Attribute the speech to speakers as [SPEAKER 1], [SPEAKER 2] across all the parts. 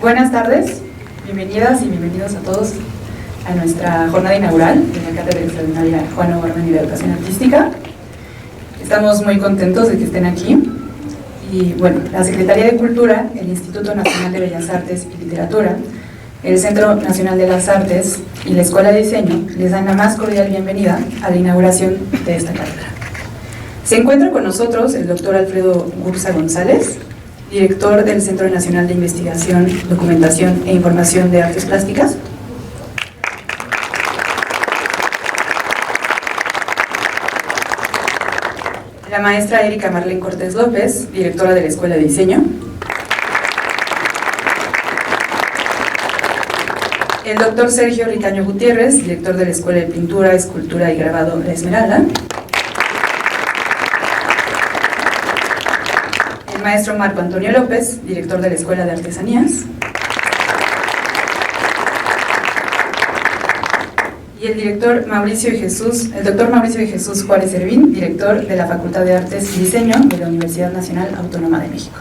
[SPEAKER 1] Buenas tardes, bienvenidas y bienvenidos a todos a nuestra jornada inaugural de la Cátedra Extraordinaria Juan O'Gorman y de Educación Artística. Estamos muy contentos de que estén aquí. Y bueno, la Secretaría de Cultura, el Instituto Nacional de Bellas Artes y Literatura, el Centro Nacional de las Artes y la Escuela de Diseño les dan la más cordial bienvenida a la inauguración de esta cátedra. Se encuentra con nosotros el doctor Alfredo Gursa González, director del Centro Nacional de Investigación, Documentación e Información de Artes Plásticas. La maestra Erika Marlene Cortés López, directora de la Escuela de Diseño. El doctor Sergio Ricaño Gutiérrez, director de la Escuela de Pintura, Escultura y Grabado La Esmeralda. El maestro Marco Antonio López, director de la Escuela de Artesanías. Y el doctor Mauricio de Jesús Juárez Servín, director de la Facultad de Artes y Diseño de la Universidad Nacional Autónoma de México.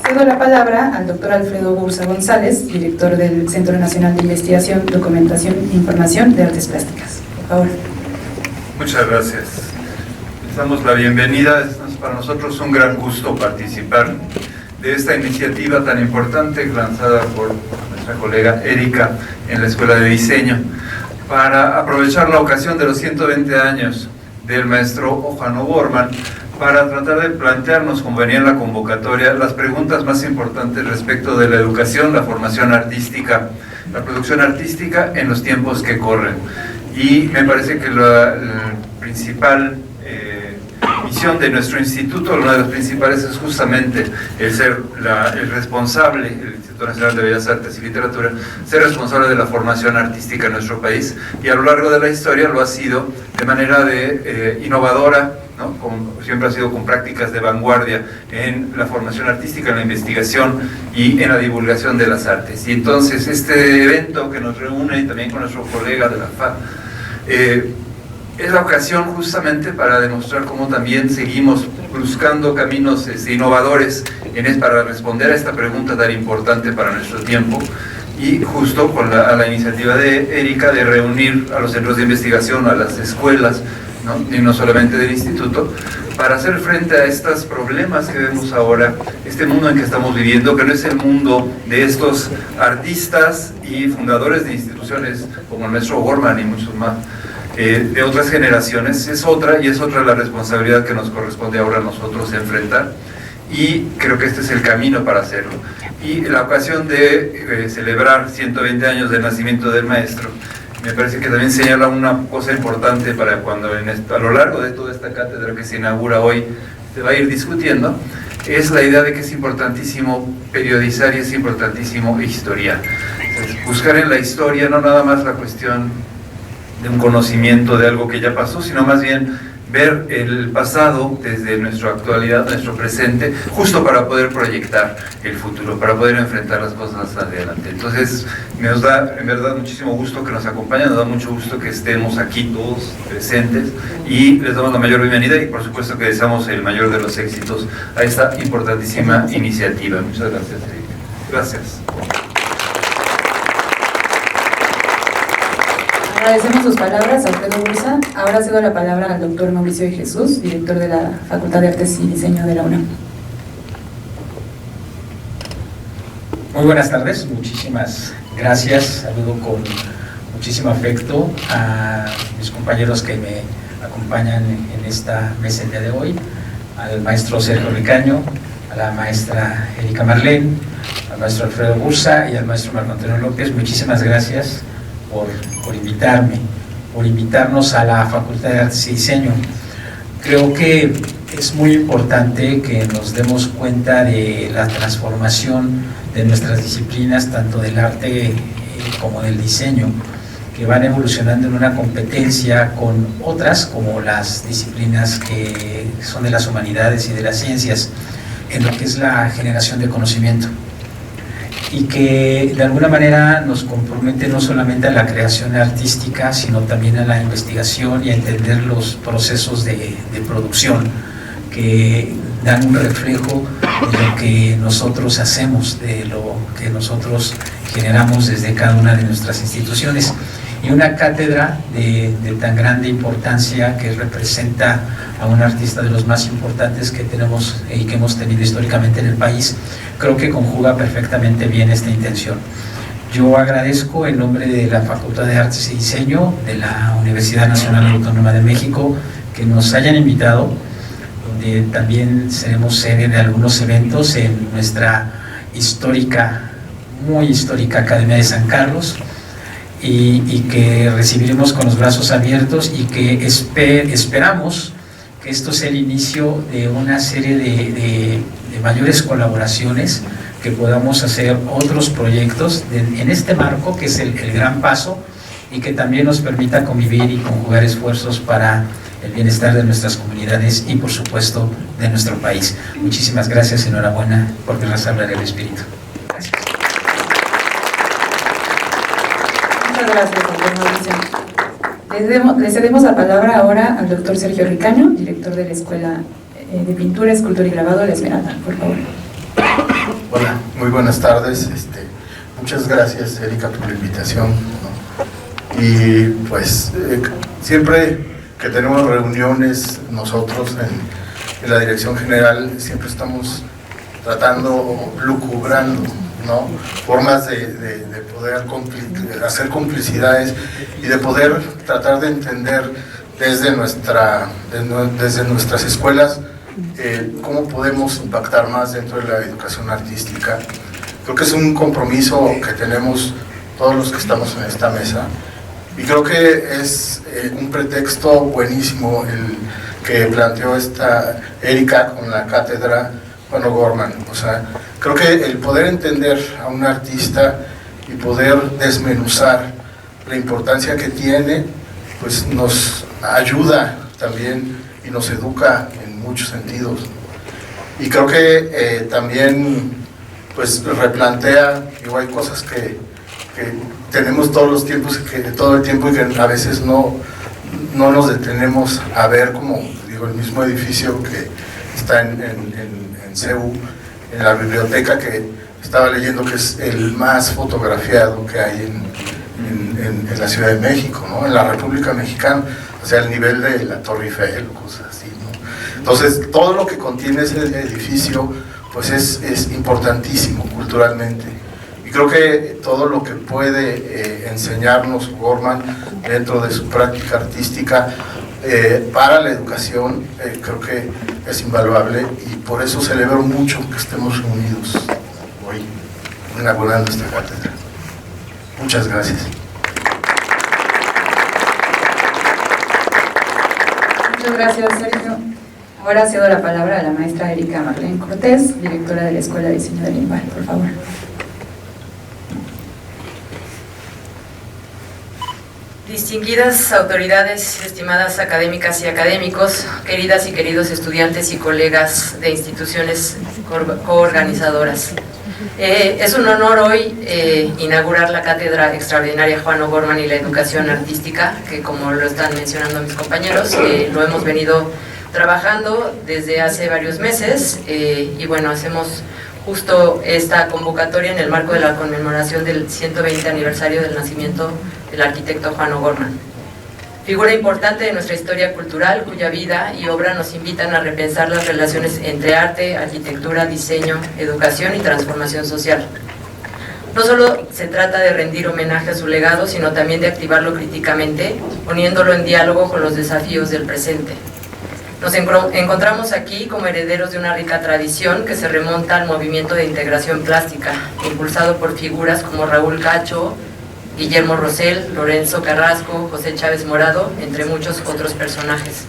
[SPEAKER 1] Cedo la palabra al doctor Alfredo Gursa González, director del Centro Nacional de Investigación, Documentación e Información de Artes Plásticas. Por favor.
[SPEAKER 2] Muchas gracias. Les damos la bienvenida. Es para nosotros un gran gusto participar de esta iniciativa tan importante lanzada por nuestra colega Erika en la Escuela de Diseño, para aprovechar la ocasión de los 120 años del maestro Juan O'Gorman, para tratar de plantearnos, como venía en la convocatoria, las preguntas más importantes respecto de la educación, la formación artística, la producción artística en los tiempos que corren. Y me parece que la principal misión de nuestro instituto, una de las principales, es justamente el ser el responsable, el Instituto Nacional de Bellas Artes y Literatura, ser responsable de la formación artística en nuestro país, y a lo largo de la historia lo ha sido de manera innovadora, ¿no? Siempre ha sido con prácticas de vanguardia en la formación artística, en la investigación y en la divulgación de las artes. Y entonces este evento que nos reúne, y también con nuestro colega de la FA, es la ocasión justamente para demostrar cómo también seguimos buscando caminos innovadores para responder a esta pregunta tan importante para nuestro tiempo, y justo con la iniciativa de Erika de reunir a los centros de investigación, a las escuelas, ¿no? Y no solamente del instituto, para hacer frente a estos problemas que vemos ahora, este mundo en que estamos viviendo, que no es el mundo de estos artistas y fundadores de instituciones como el maestro O'Gorman y muchos más, de otras generaciones. Es otra la responsabilidad que nos corresponde ahora a nosotros enfrentar, y creo que este es el camino para hacerlo. Y la ocasión de celebrar 120 años del nacimiento del maestro, me parece que también señala una cosa importante para cuando a lo largo de toda esta cátedra que se inaugura hoy se va a ir discutiendo, es la idea de que es importantísimo periodizar y es importantísimo historiar. Entonces, buscar en la historia no nada más la cuestión de un conocimiento de algo que ya pasó, sino más bien ver el pasado desde nuestra actualidad, nuestro presente, justo para poder proyectar el futuro, para poder enfrentar las cosas adelante. Entonces, nos da en verdad muchísimo gusto que nos acompañen, nos da mucho gusto que estemos aquí todos presentes, y les damos la mayor bienvenida, y por supuesto que deseamos el mayor de los éxitos a esta importantísima iniciativa. Muchas gracias, Erika. Gracias.
[SPEAKER 1] Agradecemos sus palabras, Alfredo Gursa. Ahora cedo la palabra al doctor Mauricio de Jesús, director de la Facultad de Artes y Diseño de la UNAM.
[SPEAKER 3] Muy buenas tardes, muchísimas gracias. Saludo con muchísimo afecto a mis compañeros que me acompañan en esta mesa el día de hoy, al maestro Sergio Ricaño, a la maestra Erika Marlene, al maestro Alfredo Gursa y al maestro Marco Antonio López. Muchísimas gracias por invitarnos a la Facultad de Artes y Diseño. Creo que es muy importante que nos demos cuenta de la transformación de nuestras disciplinas, tanto del arte como del diseño, que van evolucionando en una competencia con otras, como las disciplinas que son de las humanidades y de las ciencias, en lo que es la generación de conocimiento, y que de alguna manera nos compromete no solamente a la creación artística, sino también a la investigación y a entender los procesos de producción que dan un reflejo de lo que nosotros hacemos, de lo que nosotros generamos desde cada una de nuestras instituciones. Y una cátedra de tan grande importancia, que representa a un artista de los más importantes que tenemos y que hemos tenido históricamente en el país, creo que conjuga perfectamente bien esta intención. Yo agradezco en nombre de la Facultad de Artes y Diseño de la Universidad Nacional Autónoma de México que nos hayan invitado, donde también seremos sede de algunos eventos en nuestra histórica, muy histórica Academia de San Carlos, y que recibiremos con los brazos abiertos, y que esperamos que esto sea el inicio de una serie de mayores colaboraciones, que podamos hacer otros proyectos en este marco, que es el gran paso, y que también nos permita convivir y conjugar esfuerzos para el bienestar de nuestras comunidades y, por supuesto, de nuestro país. Muchísimas gracias, enhorabuena por verlas hablar del espíritu. Gracias.
[SPEAKER 1] Muchas gracias, doctor Mauricio. Le cedemos la palabra ahora al doctor Sergio Ricaño, director de la Escuela de Pintura, Escultura y Grabado de La Esmeralda, por favor.
[SPEAKER 4] Hola, muy buenas tardes. Muchas gracias, Erika, por la invitación, ¿no? Y pues siempre que tenemos reuniones nosotros en la dirección general, siempre estamos tratando, lucubrando, ¿no?, formas de poder hacer complicidades y de poder tratar de entender desde nuestras escuelas cómo podemos impactar más dentro de la educación artística. Creo que es un compromiso que tenemos todos los que estamos en esta mesa, y creo que es un pretexto buenísimo el que planteó esta Erika con la cátedra Juan O'Gorman. O sea, creo que el poder entender a un artista y poder desmenuzar la importancia que tiene, pues nos ayuda también y nos educa en muchos sentidos. Y creo que también pues replantea, digo, hay cosas que tenemos todos los tiempos, todo el tiempo, y que a veces no nos detenemos a ver, como digo, el mismo edificio que está en CEU, en la biblioteca, que estaba leyendo que es el más fotografiado que hay en la Ciudad de México, ¿no?, en la República Mexicana, o sea, el nivel de la Torre Eiffel o cosas así, ¿no? Entonces, todo lo que contiene ese edificio pues es importantísimo culturalmente, y creo que todo lo que puede enseñarnos O'Gorman dentro de su práctica artística para la educación, creo que es invaluable, y por eso celebro mucho que estemos reunidos hoy inaugurando esta cátedra. Muchas gracias.
[SPEAKER 1] Muchas gracias, Sergio. Ahora cedo la palabra a la maestra Erika Marlene Cortés, directora de la Escuela de Diseño del INVAL, por favor.
[SPEAKER 5] Distinguidas autoridades, estimadas académicas y académicos, queridas y queridos estudiantes y colegas de instituciones coorganizadoras. Es un honor hoy inaugurar la Cátedra Extraordinaria Juan O'Gorman y la Educación Artística, que, como lo están mencionando mis compañeros, lo hemos venido trabajando desde hace varios meses, y bueno, hacemos justo esta convocatoria en el marco de la conmemoración del 120 aniversario del nacimiento del arquitecto Juan O'Gorman. Figura importante de nuestra historia cultural, cuya vida y obra nos invitan a repensar las relaciones entre arte, arquitectura, diseño, educación y transformación social. No solo se trata de rendir homenaje a su legado, sino también de activarlo críticamente, poniéndolo en diálogo con los desafíos del presente. Nos encontramos aquí como herederos de una rica tradición que se remonta al movimiento de integración plástica, impulsado por figuras como Raúl Cacho, Guillermo Rosell, Lorenzo Carrasco, José Chávez Morado, entre muchos otros personajes.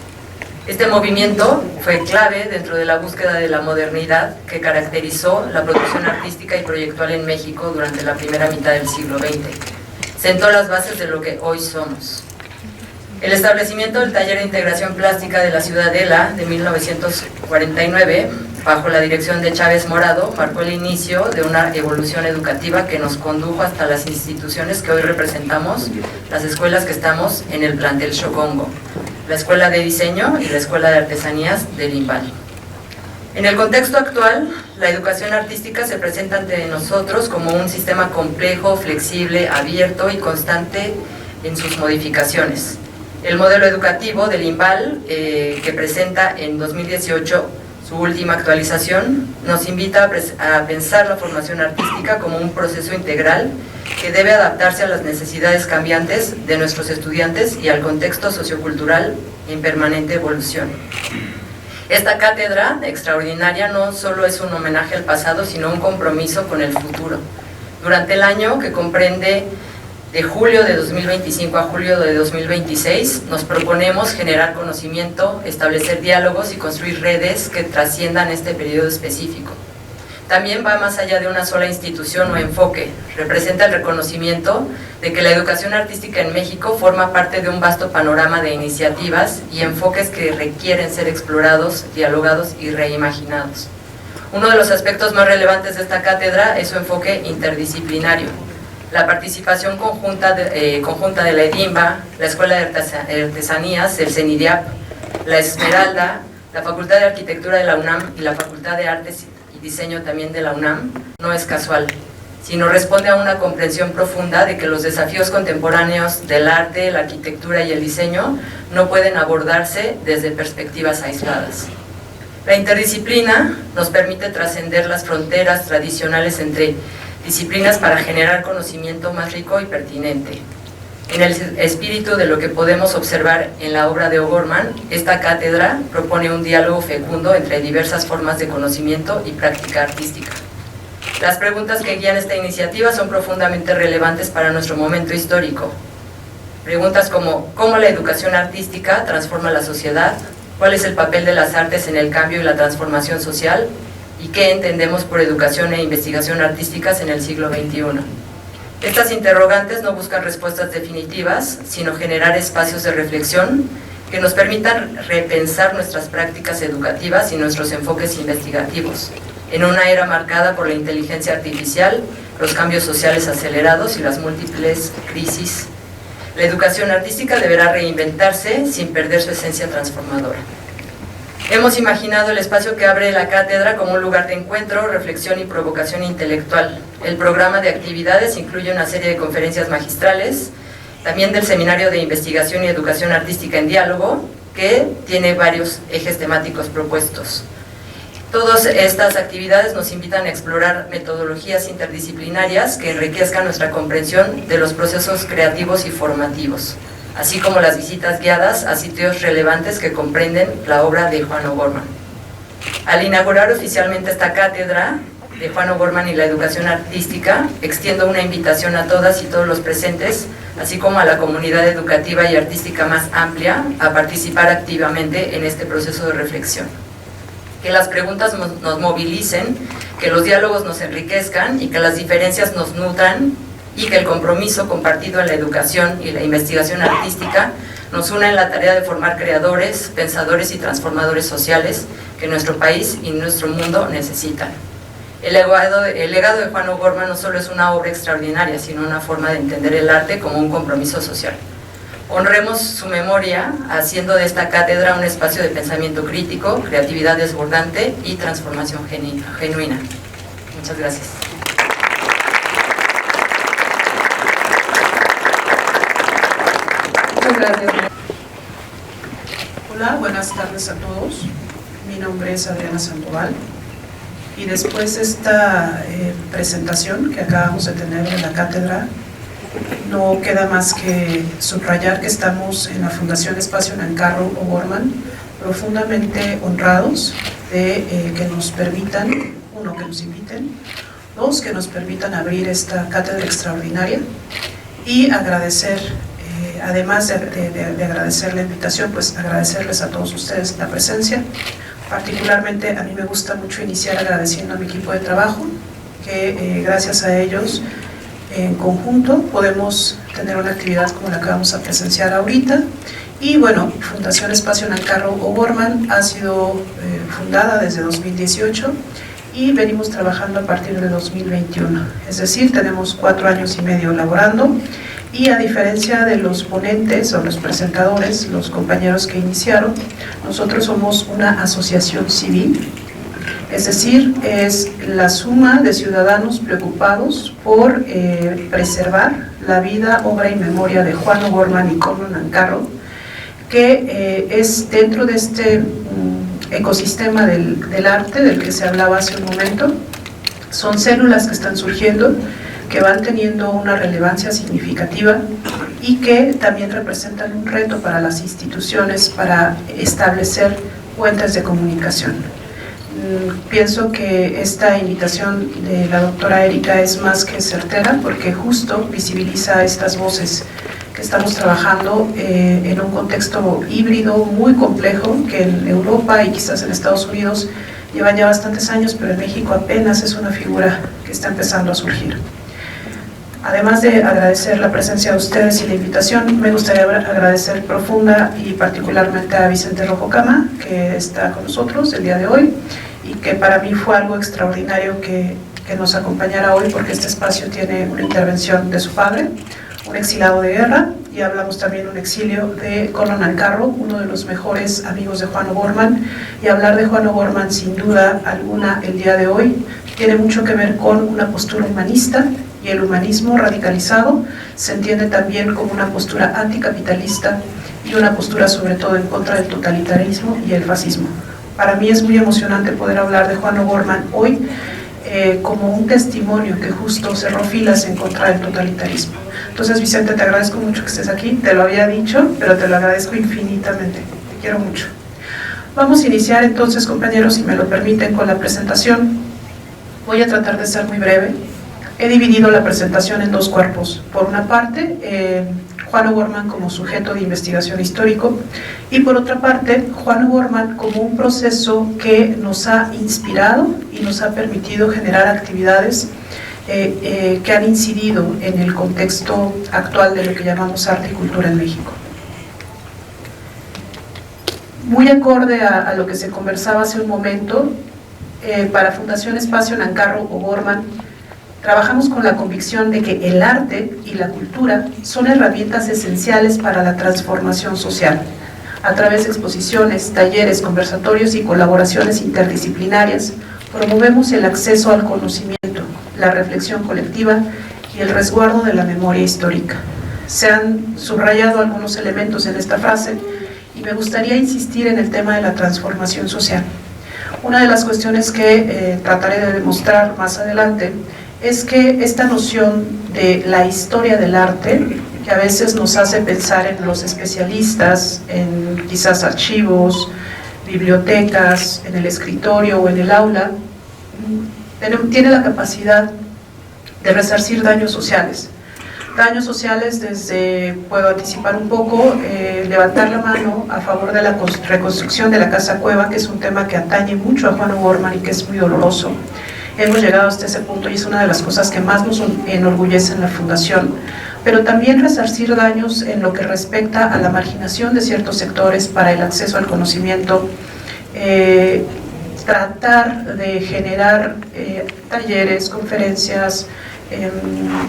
[SPEAKER 5] Este movimiento fue clave dentro de la búsqueda de la modernidad que caracterizó la producción artística y proyectual en México durante la primera mitad del siglo XX. Sentó las bases de lo que hoy somos. El establecimiento del Taller de Integración Plástica de la Ciudadela de 1949, bajo la dirección de Chávez Morado, marcó el inicio de una evolución educativa que nos condujo hasta las instituciones que hoy representamos, las escuelas que estamos en el plantel Xocongo, la Escuela de Diseño y la Escuela de Artesanías del INVAL. En el contexto actual, la educación artística se presenta ante nosotros como un sistema complejo, flexible, abierto y constante en sus modificaciones. El modelo educativo del INVAL, que presenta en 2018 su última actualización, nos invita a pensar la formación artística como un proceso integral que debe adaptarse a las necesidades cambiantes de nuestros estudiantes y al contexto sociocultural en permanente evolución. Esta cátedra extraordinaria no solo es un homenaje al pasado, sino un compromiso con el futuro. Durante el año, que comprende de julio de 2025 a julio de 2026, nos proponemos generar conocimiento, establecer diálogos y construir redes que trasciendan este periodo específico. También va más allá de una sola institución o enfoque, representa el reconocimiento de que la educación artística en México forma parte de un vasto panorama de iniciativas y enfoques que requieren ser explorados, dialogados y reimaginados. Uno de los aspectos más relevantes de esta cátedra es su enfoque interdisciplinario. La participación conjunta de la EDIMBA, la Escuela de Artesanías, el CENIDIAP, la Esmeralda, la Facultad de Arquitectura de la UNAM y la Facultad de Artes y Diseño también de la UNAM, no es casual, sino responde a una comprensión profunda de que los desafíos contemporáneos del arte, la arquitectura y el diseño no pueden abordarse desde perspectivas aisladas. La interdisciplina nos permite trascender las fronteras tradicionales entre disciplinas para generar conocimiento más rico y pertinente. En el espíritu de lo que podemos observar en la obra de O'Gorman, esta cátedra propone un diálogo fecundo entre diversas formas de conocimiento y práctica artística. Las preguntas que guían esta iniciativa son profundamente relevantes para nuestro momento histórico. Preguntas como ¿cómo la educación artística transforma la sociedad? ¿Cuál es el papel de las artes en el cambio y la transformación social? ¿Y qué entendemos por educación e investigación artísticas en el siglo XXI? Estas interrogantes no buscan respuestas definitivas, sino generar espacios de reflexión que nos permitan repensar nuestras prácticas educativas y nuestros enfoques investigativos, en una era marcada por la inteligencia artificial, los cambios sociales acelerados y las múltiples crisis. La educación artística deberá reinventarse sin perder su esencia transformadora. Hemos imaginado el espacio que abre la cátedra como un lugar de encuentro, reflexión y provocación intelectual. El programa de actividades incluye una serie de conferencias magistrales, también del Seminario de Investigación y Educación Artística en Diálogo, que tiene varios ejes temáticos propuestos. Todas estas actividades nos invitan a explorar metodologías interdisciplinarias que enriquezcan nuestra comprensión de los procesos creativos y formativos, así como las visitas guiadas a sitios relevantes que comprenden la obra de Juan O'Gorman. Al inaugurar oficialmente esta cátedra de Juan O'Gorman y la educación artística, extiendo una invitación a todas y todos los presentes, así como a la comunidad educativa y artística más amplia, a participar activamente en este proceso de reflexión. Que las preguntas nos movilicen, que los diálogos nos enriquezcan y que las diferencias nos nutran, y que el compromiso compartido en la educación y la investigación artística nos una en la tarea de formar creadores, pensadores y transformadores sociales que nuestro país y nuestro mundo necesitan. El legado de Juan O'Gorman no solo es una obra extraordinaria, sino una forma de entender el arte como un compromiso social. Honremos su memoria haciendo de esta cátedra un espacio de pensamiento crítico, creatividad desbordante y transformación genuina. Muchas gracias.
[SPEAKER 1] Muchas gracias.
[SPEAKER 6] Hola, buenas tardes a todos. Mi nombre es Adriana Sandoval y después de esta presentación que acabamos de tener en la cátedra, no queda más que subrayar que estamos en la Fundación Espacio Nancarrow O'Gorman profundamente honrados de que nos permitan, uno, que nos inviten, dos, que nos permitan abrir esta cátedra extraordinaria y agradecer, además de agradecer la invitación, pues agradecerles a todos ustedes la presencia. Particularmente a mí me gusta mucho iniciar agradeciendo a mi equipo de trabajo, que gracias a ellos en conjunto podemos tener una actividad como la que vamos a presenciar ahorita. Y bueno, Fundación Espacio Nancarrow O'Gorman ha sido fundada desde 2018 y venimos trabajando a partir de 2021, es decir, tenemos 4 años y medio laborando. Y a diferencia de los ponentes o los presentadores, los compañeros que iniciaron, nosotros somos una asociación civil Es decir, es la suma de ciudadanos preocupados por preservar la vida, obra y memoria de Juan O'Gorman y Conlon Nancarrow, que es dentro de este ecosistema del arte del que se hablaba hace un momento. Son células que están surgiendo, que van teniendo una relevancia significativa y que también representan un reto para las instituciones para establecer puentes de comunicación. Pienso que esta invitación de la doctora Erika es más que certera, porque justo visibiliza estas voces que estamos trabajando en un contexto híbrido muy complejo, que en Europa y quizás en Estados Unidos llevan ya bastantes años, pero en México apenas es una figura que está empezando a surgir. Además de agradecer la presencia de ustedes y la invitación, me gustaría agradecer profunda y particularmente a Vicente Rojo Cama, que está con nosotros el día de hoy, y que para mí fue algo extraordinario que nos acompañara hoy, porque este espacio tiene una intervención de su padre, un exilado de guerra, y hablamos también de un exilio de Conlon Nancarrow, uno de los mejores amigos de Juan O'Gorman, y hablar de Juan O'Gorman sin duda alguna el día de hoy tiene mucho que ver con una postura humanista, y el humanismo radicalizado se entiende también como una postura anticapitalista y una postura sobre todo en contra del totalitarismo y el fascismo. Para mí es muy emocionante poder hablar de Juan O'Gorman hoy como un testimonio que justo cerró filas en contra del totalitarismo. Entonces, Vicente, te agradezco mucho que estés aquí, te lo había dicho, pero te lo agradezco infinitamente, te quiero mucho. Vamos a iniciar entonces, compañeros, si me lo permiten, con la presentación. Voy a tratar de ser muy breve. He dividido la presentación en dos cuerpos. Por una parte, Juan O'Gorman como sujeto de investigación histórico, y por otra parte, Juan O'Gorman como un proceso que nos ha inspirado y nos ha permitido generar actividades que han incidido en el contexto actual de lo que llamamos arte y cultura en México. Muy acorde a lo que se conversaba hace un momento, para Fundación Espacio Nancarrow O'Gorman, trabajamos con la convicción de que el arte y la cultura son herramientas esenciales para la transformación social. A través de exposiciones, talleres, conversatorios y colaboraciones interdisciplinarias, promovemos el acceso al conocimiento, la reflexión colectiva y el resguardo de la memoria histórica. Se han subrayado algunos elementos en esta frase y me gustaría insistir en el tema de la transformación social. Una de las cuestiones que trataré de demostrar más adelante es que esta noción de la historia del arte, que a veces nos hace pensar en los especialistas, en quizás archivos, bibliotecas, en el escritorio o en el aula, tiene la capacidad de resarcir daños sociales. Daños sociales desde, puedo anticipar un poco, levantar la mano a favor de la reconstrucción de la Casa Cueva, que es un tema que atañe mucho a Juan O'Gorman y que es muy doloroso. Hemos llegado hasta ese punto y es una de las cosas que más nos enorgullece en la Fundación, pero también resarcir daños en lo que respecta a la marginación de ciertos sectores para el acceso al conocimiento, tratar de generar talleres, conferencias,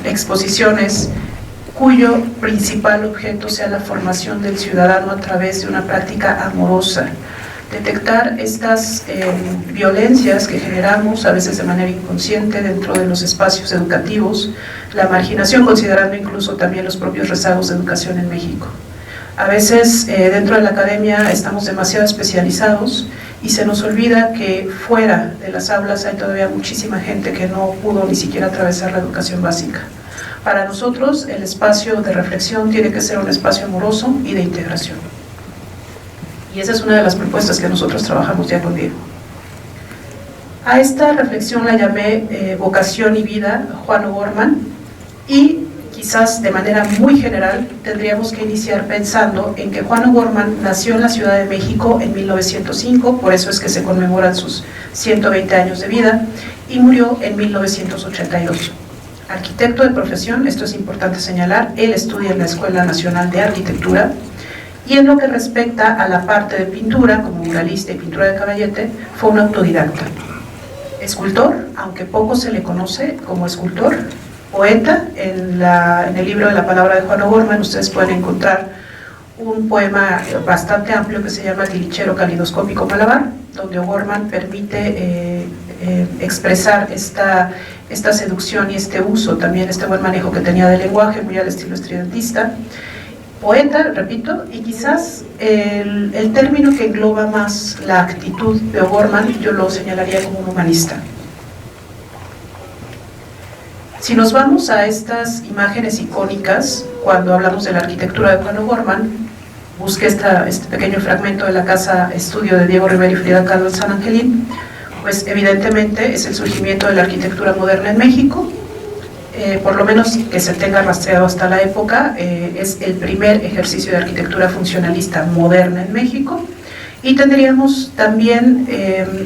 [SPEAKER 6] exposiciones cuyo principal objeto sea la formación del ciudadano a través de una práctica amorosa. Detectar estas violencias que generamos a veces de manera inconsciente dentro de los espacios educativos, la marginación, considerando incluso también los propios rezagos de educación en México. A veces dentro de la academia estamos demasiado especializados y se nos olvida que fuera de las aulas hay todavía muchísima gente que no pudo ni siquiera atravesar la educación básica. Para nosotros el espacio de reflexión tiene que ser un espacio amoroso y de integración. Y esa es una de las propuestas que nosotros trabajamos día con día. A esta reflexión la llamé Vocación y Vida, Juan O'Gorman, y quizás de manera muy general tendríamos que iniciar pensando en que Juan O'Gorman nació en la Ciudad de México en 1905, por eso es que se conmemoran sus 120 años de vida, y murió en 1982. Arquitecto de profesión, esto es importante señalar, él estudia en la Escuela Nacional de Arquitectura, y en lo que respecta a la parte de pintura, como muralista y pintura de caballete, fue un autodidacta. Escultor, aunque poco se le conoce como escultor, poeta, en el libro de la palabra de Juan O'Gorman ustedes pueden encontrar un poema bastante amplio que se llama Glitchero calidoscópico malabar, donde O'Gorman permite expresar esta seducción y este uso, también este buen manejo que tenía del lenguaje, muy al estilo estridentista. Poeta, repito, y quizás el término que engloba más la actitud de O'Gorman, yo lo señalaría como un humanista. Si nos vamos a estas imágenes icónicas, cuando hablamos de la arquitectura de Juan O'Gorman, busqué este pequeño fragmento de la casa estudio de Diego Rivera y Frida Kahlo en San Angelín, pues evidentemente es el surgimiento de la arquitectura moderna en México, por lo menos que se tenga rastreado hasta la época, es el primer ejercicio de arquitectura funcionalista moderna en México. Y tendríamos también,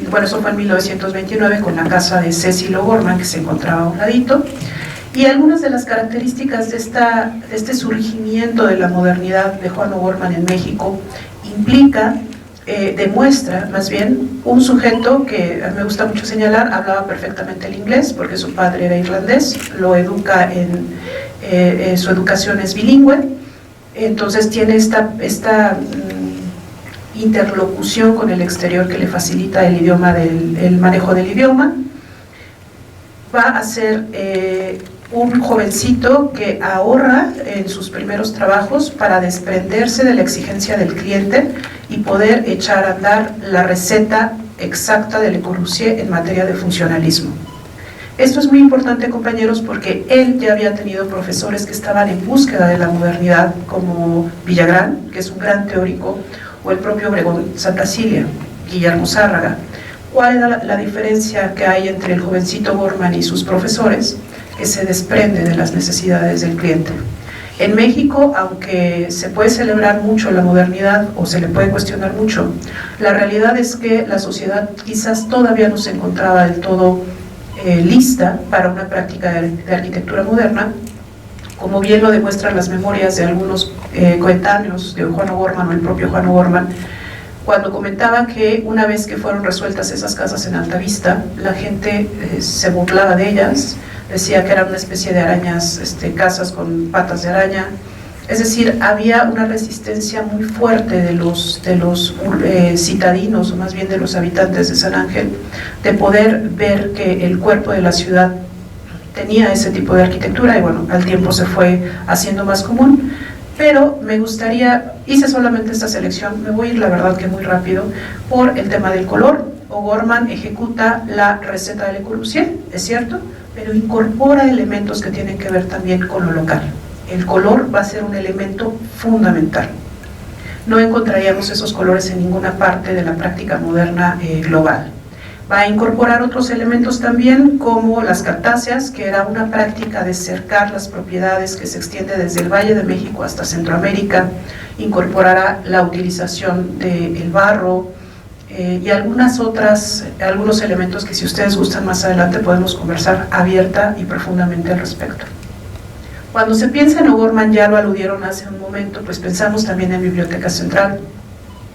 [SPEAKER 6] bueno, eso fue en 1929 con la casa de Cecil O'Gorman, que se encontraba a un ladito, y algunas de las características de este surgimiento de la modernidad de Juan O'Gorman en México demuestra más bien un sujeto que a mí me gusta mucho señalar, hablaba perfectamente el inglés porque su padre era irlandés, lo educa su educación es bilingüe, entonces tiene esta interlocución con el exterior que le facilita el idioma el manejo del idioma. Va a ser un jovencito que ahorra en sus primeros trabajos para desprenderse de la exigencia del cliente y poder echar a andar la receta exacta de Le Corbusier en materia de funcionalismo. Esto es muy importante, compañeros, porque él ya había tenido profesores que estaban en búsqueda de la modernidad, como Villagrán, que es un gran teórico, o el propio Obregón Santacilia, Guillermo Zárraga. ¿Cuál era la diferencia que hay entre el jovencito O'Gorman y sus profesores? Que se desprende de las necesidades del cliente. En México, aunque se puede celebrar mucho la modernidad o se le puede cuestionar mucho, la realidad es que la sociedad quizás todavía no se encontraba del todo lista para una práctica de arquitectura moderna, como bien lo demuestran las memorias de algunos coetáneos de Juan O'Gorman o el propio Juan O'Gorman, cuando comentaba que una vez que fueron resueltas esas casas en Alta Vista, la gente se burlaba de ellas, decía que eran una especie de arañas, casas con patas de araña. Es decir, había una resistencia muy fuerte de los citadinos, o más bien de los habitantes de San Ángel, de poder ver que el cuerpo de la ciudad tenía ese tipo de arquitectura, y bueno, al tiempo se fue haciendo más común. Pero me gustaría, hice solamente esta selección, me voy a ir la verdad que muy rápido, por el tema del color. O'Gorman ejecuta la receta de Le Corbusier, es cierto, pero incorpora elementos que tienen que ver también con lo local. El color va a ser un elemento fundamental. No encontraríamos esos colores en ninguna parte de la práctica moderna global. Va a incorporar otros elementos también, como las cartáceas, que era una práctica de cercar las propiedades que se extiende desde el Valle de México hasta Centroamérica. Incorporará la utilización del barro y algunos elementos que, si ustedes gustan, más adelante podemos conversar abierta y profundamente al respecto. Cuando se piensa en O'Gorman, ya lo aludieron hace un momento, pues pensamos también en Biblioteca Central,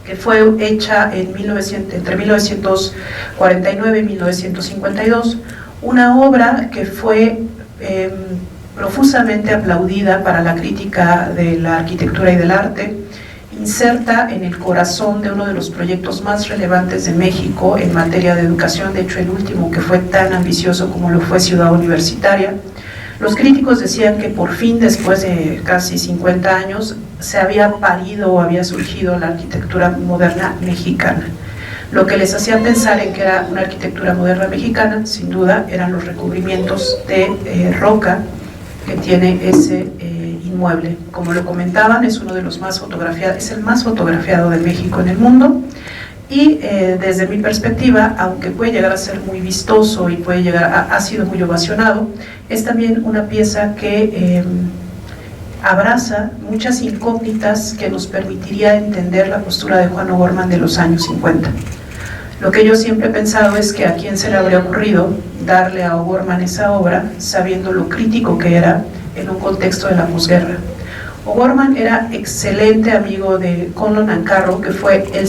[SPEAKER 6] que fue hecha entre 1949 y 1952, una obra que fue profusamente aplaudida para la crítica de la arquitectura y del arte, inserta en el corazón de uno de los proyectos más relevantes de México en materia de educación, de hecho el último que fue tan ambicioso como lo fue Ciudad Universitaria. Los críticos decían que por fin, después de casi 50 años, se había parido o había surgido la arquitectura moderna mexicana. Lo que les hacía pensar en que era una arquitectura moderna mexicana, sin duda, eran los recubrimientos de roca que tiene ese inmueble. Como lo comentaban, es uno de los más fotografiados, es el más fotografiado de México en el mundo. Y desde mi perspectiva, aunque puede llegar a ser muy vistoso y ha sido muy ovacionado, es también una pieza que abraza muchas incógnitas que nos permitiría entender la postura de Juan O'Gorman de los años 50. Lo que yo siempre he pensado es que a quién se le habría ocurrido darle a O'Gorman esa obra, sabiendo lo crítico que era en un contexto de la posguerra. O'Gorman era excelente amigo de Conlon Nancarrow, que fue el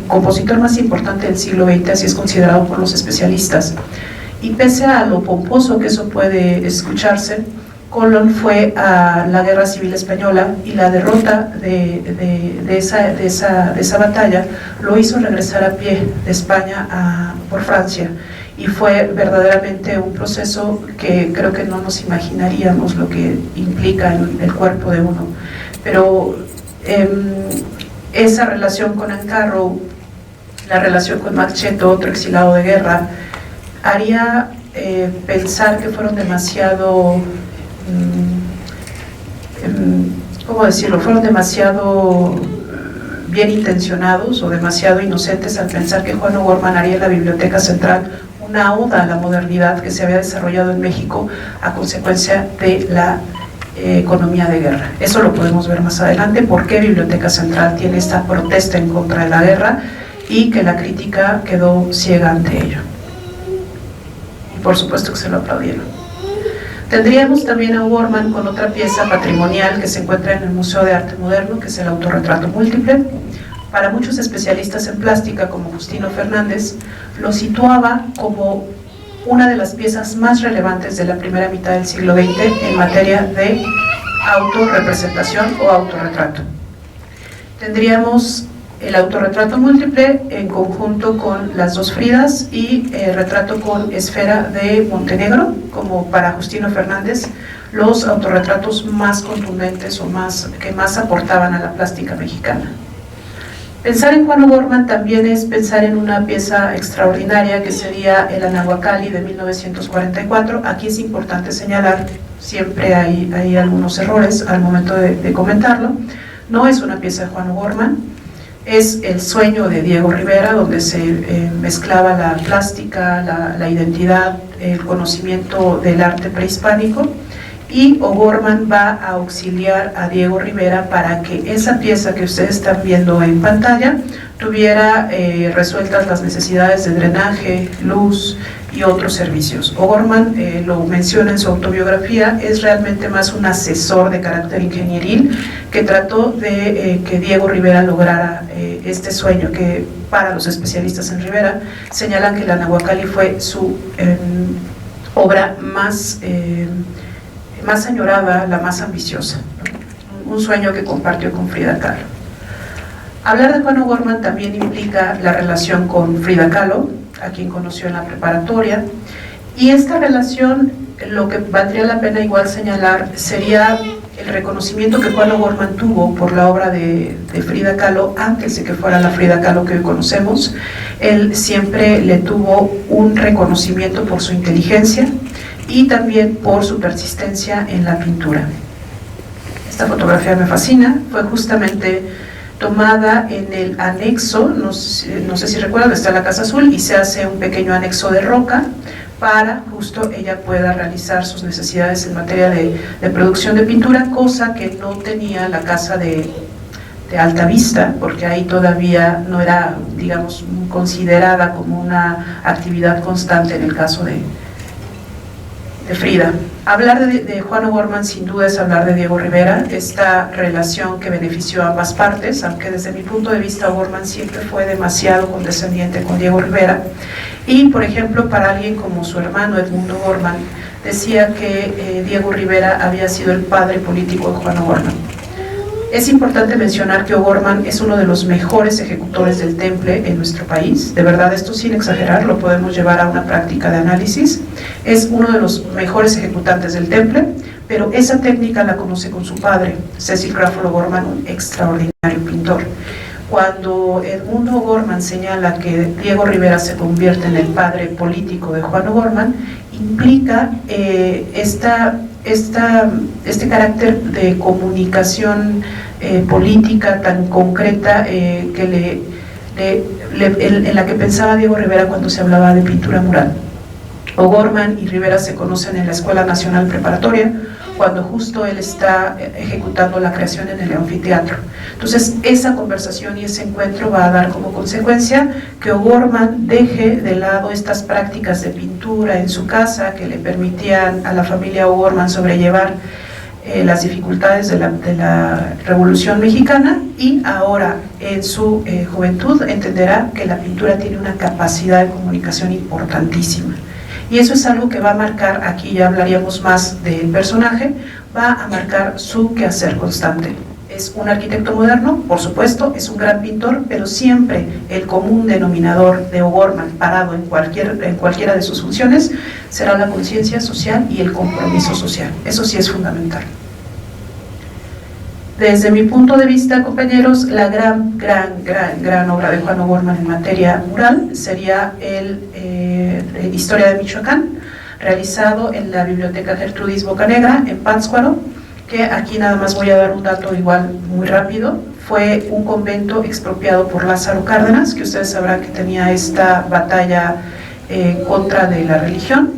[SPEAKER 6] compositor más importante del siglo XX, así es considerado por los especialistas. Y pese a lo pomposo que eso puede escucharse, Colón fue a la Guerra Civil Española y la derrota de esa batalla lo hizo regresar a pie de España por Francia, y fue verdaderamente un proceso que creo que no nos imaginaríamos lo que implica en el cuerpo de uno. Pero esa relación con Ancarro, la relación con Max Cheto, otro exilado de guerra, haría pensar que fueron demasiado, ¿cómo decirlo?, fueron demasiado bien intencionados o demasiado inocentes al pensar que Juan O'Gorman haría en la Biblioteca Central una oda a la modernidad que se había desarrollado en México a consecuencia de la economía de guerra. Eso lo podemos ver más adelante, por qué Biblioteca Central tiene esta protesta en contra de la guerra y que la crítica quedó ciega ante ello. Y por supuesto que se lo aplaudieron. Tendríamos también a O'Gorman con otra pieza patrimonial que se encuentra en el Museo de Arte Moderno, que es el autorretrato múltiple. Para muchos especialistas en plástica, como Justino Fernández, lo situaba como una de las piezas más relevantes de la primera mitad del siglo XX en materia de autorrepresentación o autorretrato. Tendríamos el autorretrato múltiple en conjunto con las dos Fridas y retrato con esfera de Montenegro, como para Justino Fernández, los autorretratos más contundentes o que más aportaban a la plástica mexicana. Pensar en Juan O'Gorman también es pensar en una pieza extraordinaria que sería el Anahuacalli de 1944. Aquí es importante señalar, siempre hay algunos errores al momento de comentarlo. No es una pieza de Juan O'Gorman, es el sueño de Diego Rivera, donde se mezclaba la plástica, la identidad, el conocimiento del arte prehispánico, y O'Gorman va a auxiliar a Diego Rivera para que esa pieza que ustedes están viendo en pantalla tuviera resueltas las necesidades de drenaje, luz y otros servicios. O'Gorman, lo menciona en su autobiografía, es realmente más un asesor de carácter ingenieril que trató de que Diego Rivera lograra este sueño, que para los especialistas en Rivera señalan que la Anahuacalli fue su obra más añorada, la más ambiciosa, un sueño que compartió con Frida Kahlo. Hablar de Juan O'Gorman también implica la relación con Frida Kahlo, a quien conoció en la preparatoria, y esta relación, lo que valdría la pena igual señalar sería el reconocimiento que Juan O'Gorman tuvo por la obra de Frida Kahlo antes de que fuera la Frida Kahlo que hoy conocemos. Él siempre le tuvo un reconocimiento por su inteligencia y también por su persistencia en la pintura. Esta fotografía me fascina, fue justamente tomada en el anexo, no sé si recuerdan, está la Casa Azul, y se hace un pequeño anexo de roca para justo ella pueda realizar sus necesidades en materia de producción de pintura, cosa que no tenía la casa de Alta Vista, porque ahí todavía no era, digamos, considerada como una actividad constante en el caso de Frida. Hablar de Juan O'Gorman sin duda es hablar de Diego Rivera, esta relación que benefició a ambas partes, aunque desde mi punto de vista O'Gorman siempre fue demasiado condescendiente con Diego Rivera. Y por ejemplo, para alguien como su hermano Edmundo O'Gorman, decía que Diego Rivera había sido el padre político de Juan O'Gorman. Es importante mencionar que O'Gorman es uno de los mejores ejecutores del temple en nuestro país, de verdad, esto sin exagerar, lo podemos llevar a una práctica de análisis. Es uno de los mejores ejecutantes del temple, pero esa técnica la conoce con su padre, Cecil Crawford O'Gorman, un extraordinario pintor. Cuando Edmundo O'Gorman señala que Diego Rivera se convierte en el padre político de Juan O'Gorman, implica este carácter de comunicación política tan concreta en la que pensaba Diego Rivera cuando se hablaba de pintura mural. O'Gorman y Rivera se conocen en la Escuela Nacional Preparatoria, cuando justo él está ejecutando la creación en el anfiteatro. Entonces esa conversación y ese encuentro va a dar como consecuencia que O'Gorman deje de lado estas prácticas de pintura en su casa que le permitían a la familia O'Gorman sobrellevar las dificultades de la Revolución Mexicana, y ahora en su juventud entenderá que la pintura tiene una capacidad de comunicación importantísima. Y eso es algo que va a marcar, aquí ya hablaríamos más del personaje, va a marcar su quehacer constante. Es un arquitecto moderno, por supuesto, es un gran pintor, pero siempre el común denominador de O'Gorman, parado en cualquiera de sus funciones, será la conciencia social y el compromiso social. Eso sí es fundamental. Desde mi punto de vista, compañeros, la gran obra de Juan O'Gorman en materia mural sería Historia de Michoacán, realizado en la Biblioteca Gertrudis Bocanegra, en Pátzcuaro, que aquí nada más voy a dar un dato igual muy rápido. Fue un convento expropiado por Lázaro Cárdenas, que ustedes sabrán que tenía esta batalla en contra de la religión.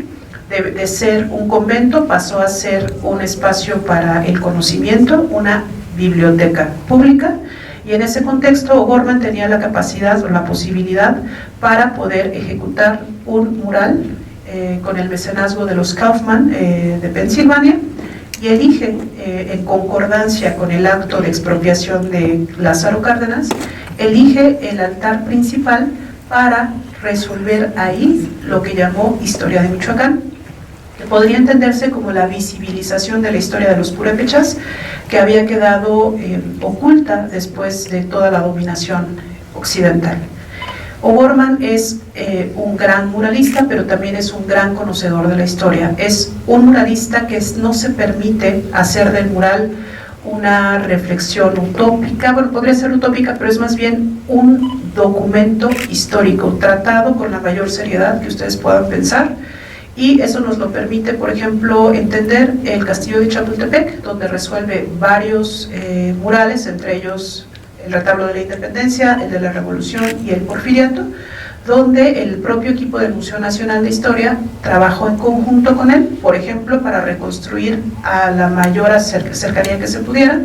[SPEAKER 6] De ser un convento pasó a ser un espacio para el conocimiento, una biblioteca pública, y en ese contexto O'Gorman tenía la capacidad o la posibilidad para poder ejecutar un mural con el mecenazgo de los Kaufman de Pensilvania, y elige, en concordancia con el acto de expropiación de Lázaro Cárdenas, elige el altar principal para resolver ahí lo que llamó Historia de Michoacán, que podría entenderse como la visibilización de la historia de los purépechas, que había quedado oculta después de toda la dominación occidental. O'Gorman es un gran muralista, pero también es un gran conocedor de la historia. Es un muralista que no se permite hacer del mural una reflexión utópica, bueno, podría ser utópica, pero es más bien un documento histórico, tratado con la mayor seriedad que ustedes puedan pensar, y eso nos lo permite, por ejemplo, entender el castillo de Chapultepec, donde resuelve varios murales, entre ellos el retablo de la Independencia, el de la Revolución y el Porfiriato, donde el propio equipo del Museo Nacional de Historia trabajó en conjunto con él, por ejemplo, para reconstruir a la mayor cercanía que se pudiera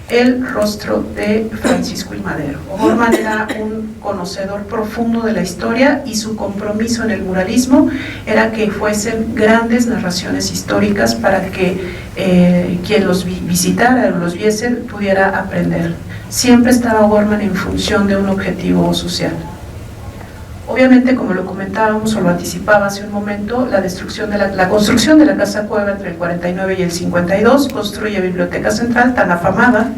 [SPEAKER 6] el rostro de Francisco I. Madero. O'Gorman era un conocedor profundo de la historia, y su compromiso en el muralismo era que fuesen grandes narraciones históricas para que quien los visitara o los viese pudiera aprender. Siempre estaba O'Gorman en función de un objetivo social. Obviamente, como lo comentábamos o lo anticipaba hace un momento, la construcción de la Casa Cueva entre el 49 y el 52 construye Biblioteca Central, tan afamada,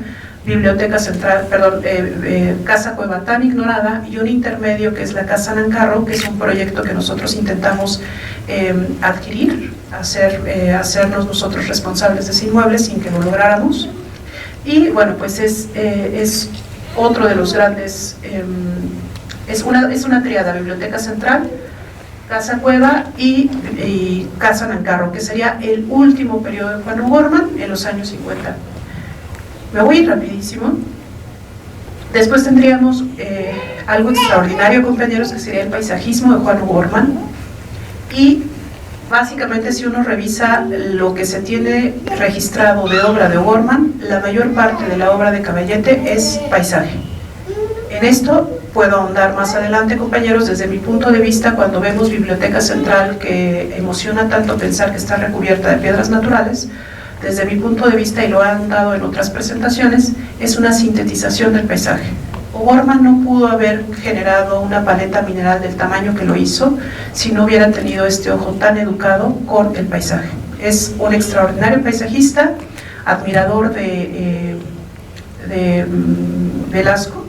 [SPEAKER 6] Casa Cueva tan ignorada, y un intermedio que es la Casa Nancarro, que es un proyecto que nosotros intentamos adquirir, hacernos nosotros responsables de ese inmueble sin que lo lográramos. Y bueno, pues es otro de los grandes, es una triada: Biblioteca Central, Casa Cueva y Casa Nancarro, que sería el último periodo de Juan O'Gorman en los años 50. Me voy a ir rapidísimo. Después tendríamos algo extraordinario, compañeros, que sería el paisajismo de Juan O'Gorman, y básicamente, si uno revisa lo que se tiene registrado de obra de O'Gorman, la mayor parte de la obra de Caballete es paisaje. En esto puedo ahondar más adelante, compañeros. Desde mi punto de vista, cuando vemos Biblioteca Central, que emociona tanto pensar que está recubierta de piedras naturales, desde mi punto de vista, y lo han dado en otras presentaciones, es una sintetización del paisaje. O'Gorman no pudo haber generado una paleta mineral del tamaño que lo hizo si no hubiera tenido este ojo tan educado con el paisaje. Es un extraordinario paisajista, admirador de Velasco,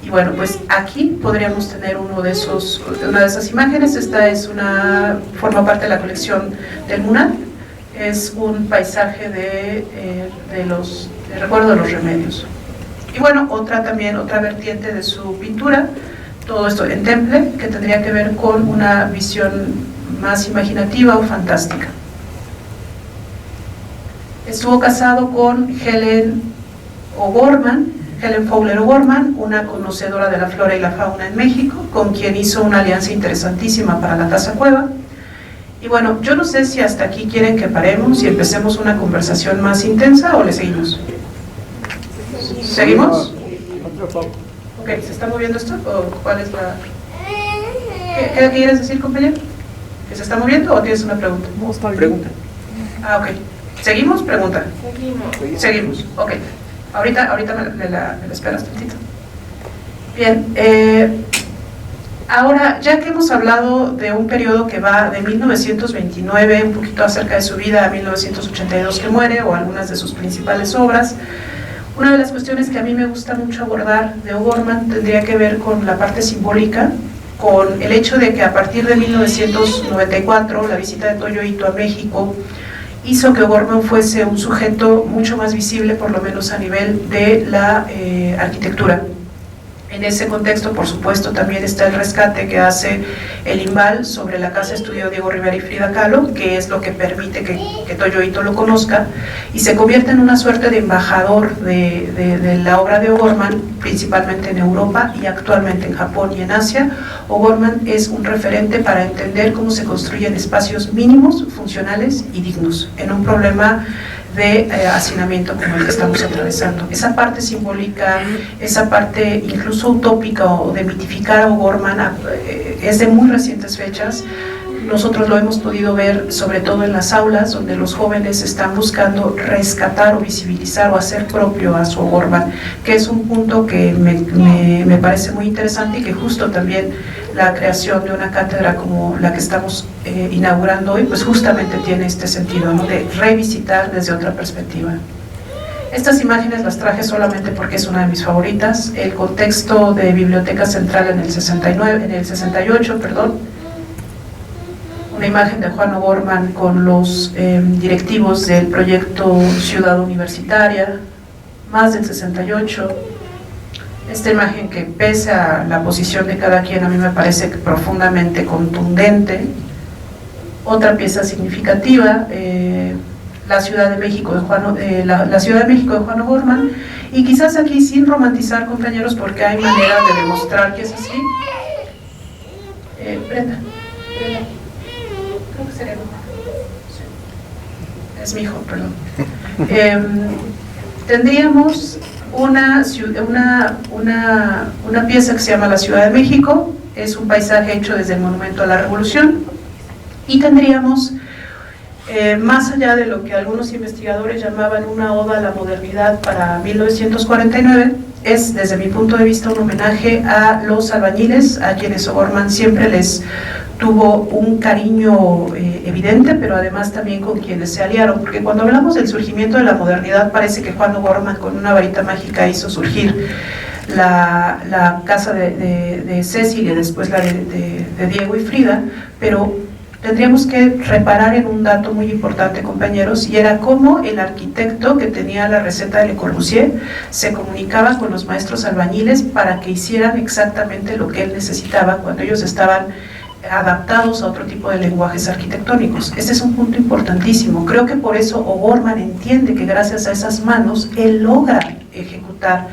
[SPEAKER 6] y bueno, pues aquí podríamos tener una de esas imágenes. Esta forma parte de la colección del MUNAD. Es un paisaje de recuerdo de los remedios. Y bueno, otra vertiente de su pintura, todo esto en temple, que tendría que ver con una visión más imaginativa o fantástica. Estuvo casado con Helen Fowler O'Gorman, una conocedora de la flora y la fauna en México, con quien hizo una alianza interesantísima para la Casa Cueva. Y bueno, yo no sé si hasta aquí quieren que paremos y empecemos una conversación más intensa, o le seguimos. ¿Seguimos? Ok, ¿se está moviendo esto? ¿O cuál es la...? ¿Qué quieres decir, compañero? ¿Que se está moviendo o tienes una pregunta?
[SPEAKER 7] No, está bien.
[SPEAKER 3] Pregunta.
[SPEAKER 7] Ah,
[SPEAKER 6] ok. ¿Seguimos? Pregunta.
[SPEAKER 7] Seguimos.
[SPEAKER 6] Ok. Ahorita me la esperas tantito. Bien, Ahora, ya que hemos hablado de un periodo que va de 1929, un poquito acerca de su vida, a 1982 que muere, o algunas de sus principales obras, una de las cuestiones que a mí me gusta mucho abordar de O'Gorman tendría que ver con la parte simbólica, con el hecho de que a partir de 1994, la visita de Toyo Ito a México hizo que O'Gorman fuese un sujeto mucho más visible, por lo menos a nivel de la arquitectura. En ese contexto, por supuesto, también está el rescate que hace el IMBAL sobre la Casa Estudio Diego Rivera y Frida Kahlo, que es lo que permite que Toyo Ito lo conozca, y se convierte en una suerte de embajador de la obra de O'Gorman, principalmente en Europa y actualmente en Japón y en Asia. O'Gorman es un referente para entender cómo se construyen espacios mínimos, funcionales y dignos, en un problema de hacinamiento como el que estamos atravesando. Esa parte simbólica, esa parte incluso utópica o de mitificar a O'Gorman es de muy recientes fechas. Nosotros lo hemos podido ver sobre todo en las aulas, donde los jóvenes están buscando rescatar o visibilizar o hacer propio a su O'Gorman, que es un punto que me parece muy interesante, y que justo también la creación de una cátedra como la que estamos inaugurando hoy, pues justamente tiene este sentido, ¿no?, de revisitar desde otra perspectiva. Estas imágenes las traje solamente porque es una de mis favoritas. El contexto de Biblioteca Central en el 68, una imagen de Juan O'Gorman con los directivos del proyecto Ciudad Universitaria, más del 68. Esta imagen que, pese a la posición de cada quien, a mí me parece profundamente contundente. Otra pieza significativa, la Ciudad de México de Juan O'Gorman, y quizás aquí sin romantizar, compañeros, porque hay manera de demostrar que es así. Brenda. Creo que sería es mi hijo, perdón. Tendríamos una pieza que se llama la Ciudad de México, es un paisaje hecho desde el Monumento a la Revolución, y tendríamos, más allá de lo que algunos investigadores llamaban una oda a la modernidad para 1949, es desde mi punto de vista un homenaje a los albañiles, a quienes O'Gorman siempre les tuvo un cariño evidente, pero además también con quienes se aliaron, porque cuando hablamos del surgimiento de la modernidad parece que Juan O'Gorman con una varita mágica hizo surgir la casa de Cecil y después la de Diego y Frida, pero tendríamos que reparar en un dato muy importante, compañeros, y era cómo el arquitecto que tenía la receta de Le Corbusier se comunicaba con los maestros albañiles para que hicieran exactamente lo que él necesitaba cuando ellos estaban adaptados a otro tipo de lenguajes arquitectónicos. Este es un punto importantísimo. Creo que por eso O'Gorman entiende que gracias a esas manos él logra ejecutar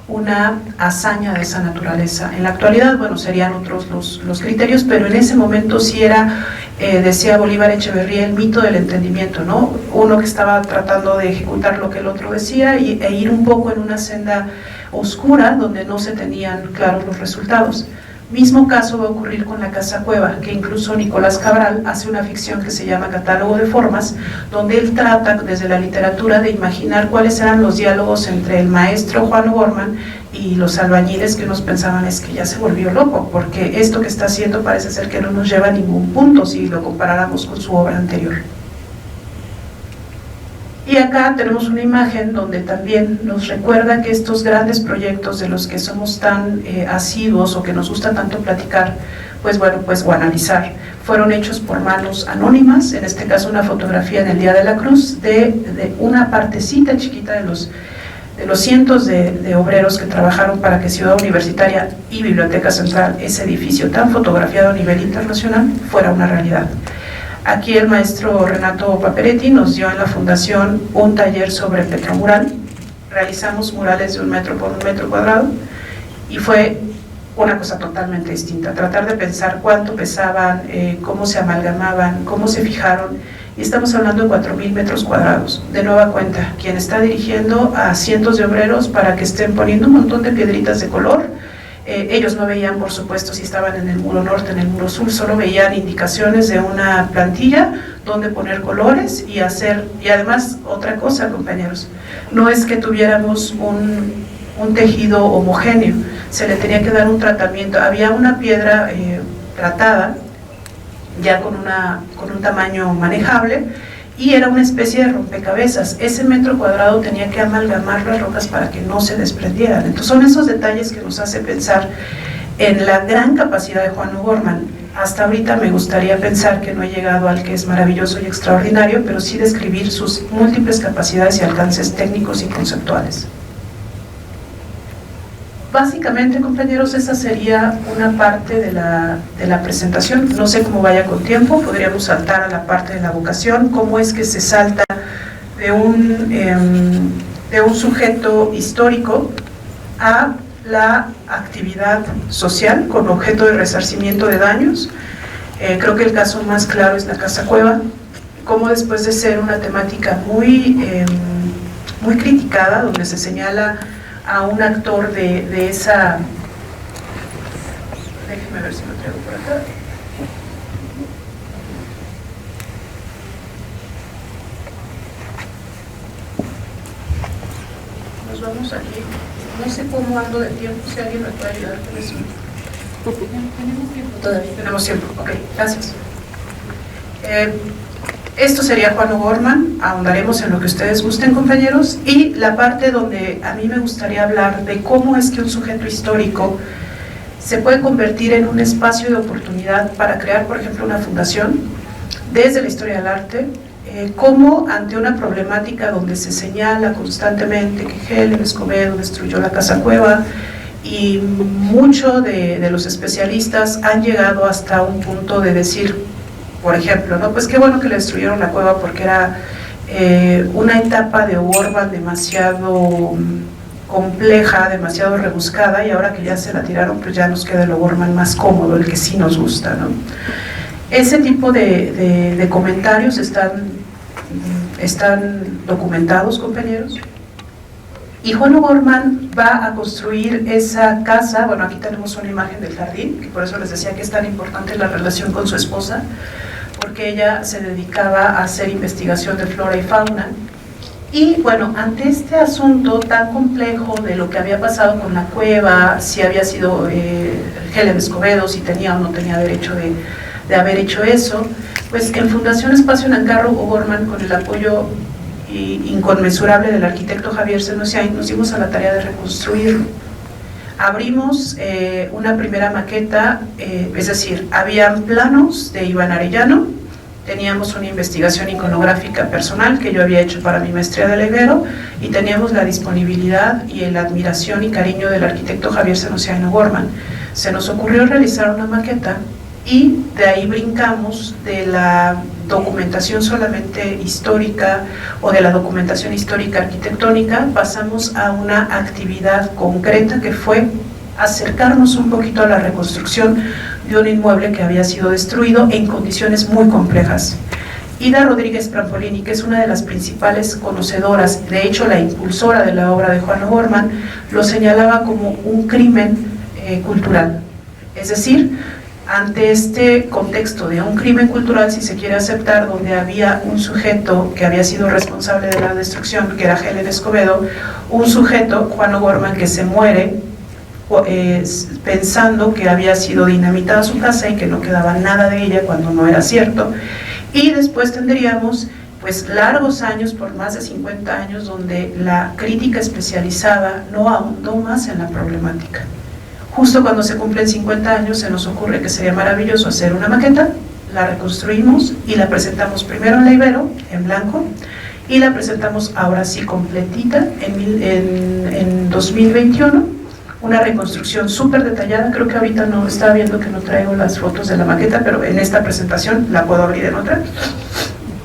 [SPEAKER 6] una hazaña de esa naturaleza. En la actualidad, bueno, serían otros los criterios, pero en ese momento sí era, decía Bolívar Echeverría, el mito del entendimiento, ¿no? Uno que estaba tratando de ejecutar lo que el otro decía e ir un poco en una senda oscura donde no se tenían claros los resultados. Mismo caso va a ocurrir con la Casa Cueva, que incluso Nicolás Cabral hace una ficción que se llama Catálogo de Formas, donde él trata desde la literatura de imaginar cuáles eran los diálogos entre el maestro Juan O'Gorman y los albañiles, que unos pensaban es que ya se volvió loco, porque esto que está haciendo parece ser que no nos lleva a ningún punto si lo comparáramos con su obra anterior. Y acá tenemos una imagen donde también nos recuerda que estos grandes proyectos de los que somos tan asiduos o que nos gusta tanto platicar, o analizar, fueron hechos por manos anónimas, en este caso una fotografía en el Día de la Cruz de una partecita chiquita de los cientos de obreros que trabajaron para que Ciudad Universitaria y Biblioteca Central, ese edificio tan fotografiado a nivel internacional, fuera una realidad. Aquí el maestro Renato Paperetti nos dio en la fundación un taller sobre petromural. Realizamos murales de 1 metro por 1 metro cuadrado y fue una cosa totalmente distinta. Tratar de pensar cuánto pesaban, cómo se amalgamaban, cómo se fijaron. Y estamos hablando de 4.000 metros cuadrados. De nueva cuenta, quien está dirigiendo a cientos de obreros para que estén poniendo un montón de piedritas de color. Ellos no veían, por supuesto, si estaban en el muro norte, en el muro sur, solo veían indicaciones de una plantilla donde poner colores y además otra cosa, compañeros, no es que tuviéramos un tejido homogéneo, se le tenía que dar un tratamiento. Había una piedra tratada, ya con un tamaño manejable, y era una especie de rompecabezas. Ese metro cuadrado tenía que amalgamar las rocas para que no se desprendieran. Entonces son esos detalles que nos hace pensar en la gran capacidad de Juan O'Gorman. Hasta ahorita me gustaría pensar que no he llegado al que es maravilloso y extraordinario, pero sí describir sus múltiples capacidades y alcances técnicos y conceptuales. Básicamente, compañeros, esa sería una parte de la presentación. No sé cómo vaya con tiempo, podríamos saltar a la parte de la vocación, cómo es que se salta de un sujeto histórico a la actividad social con objeto de resarcimiento de daños. Creo que el caso más claro es la Casa Cueva, cómo después de ser una temática muy criticada, donde se señala a un actor de esa... Déjenme ver si lo traigo por acá. Nos vamos aquí. No sé cómo ando de tiempo, si alguien me puede ayudar con eso. Tenemos tiempo todavía. Tenemos tiempo, ok, gracias. Esto sería Juan O'Gorman, ahondaremos en lo que ustedes gusten, compañeros, y la parte donde a mí me gustaría hablar de cómo es que un sujeto histórico se puede convertir en un espacio de oportunidad para crear, por ejemplo, una fundación desde la historia del arte, cómo ante una problemática donde se señala constantemente que Helen Escobedo destruyó la Casa Cueva, y muchos de los especialistas han llegado hasta un punto de decir, por ejemplo, ¿no? Pues qué bueno que le destruyeron la cueva porque era una etapa de O'Gorman demasiado compleja, demasiado rebuscada, y ahora que ya se la tiraron, pues ya nos queda el O'Gorman más cómodo, el que sí nos gusta, ¿no? Ese tipo de comentarios están documentados, compañeros. Y Juan O'Gorman va a construir esa casa. Bueno, aquí tenemos una imagen del jardín, que por eso les decía que es tan importante la relación con su esposa, porque ella se dedicaba a hacer investigación de flora y fauna. Y bueno, ante este asunto tan complejo de lo que había pasado con la cueva, si había sido Helen Escobedo, si tenía o no tenía derecho de haber hecho eso, pues en Fundación Espacio Nancarro, O'Gorman, con el apoyo inconmensurable del arquitecto Javier Senosiain, nos dimos a la tarea de reconstruirlo. Abrimos una primera maqueta, es decir, habían planos de Iván Arellano, teníamos una investigación iconográfica personal que yo había hecho para mi maestría de Ibero, y teníamos la disponibilidad y la admiración y cariño del arquitecto Javier Senosiain O'Gorman. Se nos ocurrió realizar una maqueta, y de ahí brincamos de la documentación solamente histórica o de la documentación histórica arquitectónica, pasamos a una actividad concreta que fue acercarnos un poquito a la reconstrucción de un inmueble que había sido destruido en condiciones muy complejas. Ida Rodríguez Prampolini, que es una de las principales conocedoras, de hecho la impulsora de la obra de Juan O'Gorman, lo señalaba como un crimen cultural, es decir, ante este contexto de un crimen cultural, si se quiere aceptar, donde había un sujeto que había sido responsable de la destrucción, que era Helen Escobedo, un sujeto, Juan O'Gorman, que se muere pensando que había sido dinamitada su casa y que no quedaba nada de ella, cuando no era cierto. Y después tendríamos pues largos años, por más de 50 años, donde la crítica especializada no ahondó más en la problemática. Justo cuando se cumplen 50 años se nos ocurre que sería maravilloso hacer una maqueta, la reconstruimos y la presentamos primero en la Ibero, en blanco, y la presentamos ahora sí completita en 2021, una reconstrucción súper detallada. Creo que ahorita no estaba viendo que no traigo las fotos de la maqueta, pero en esta presentación la puedo abrir en otra.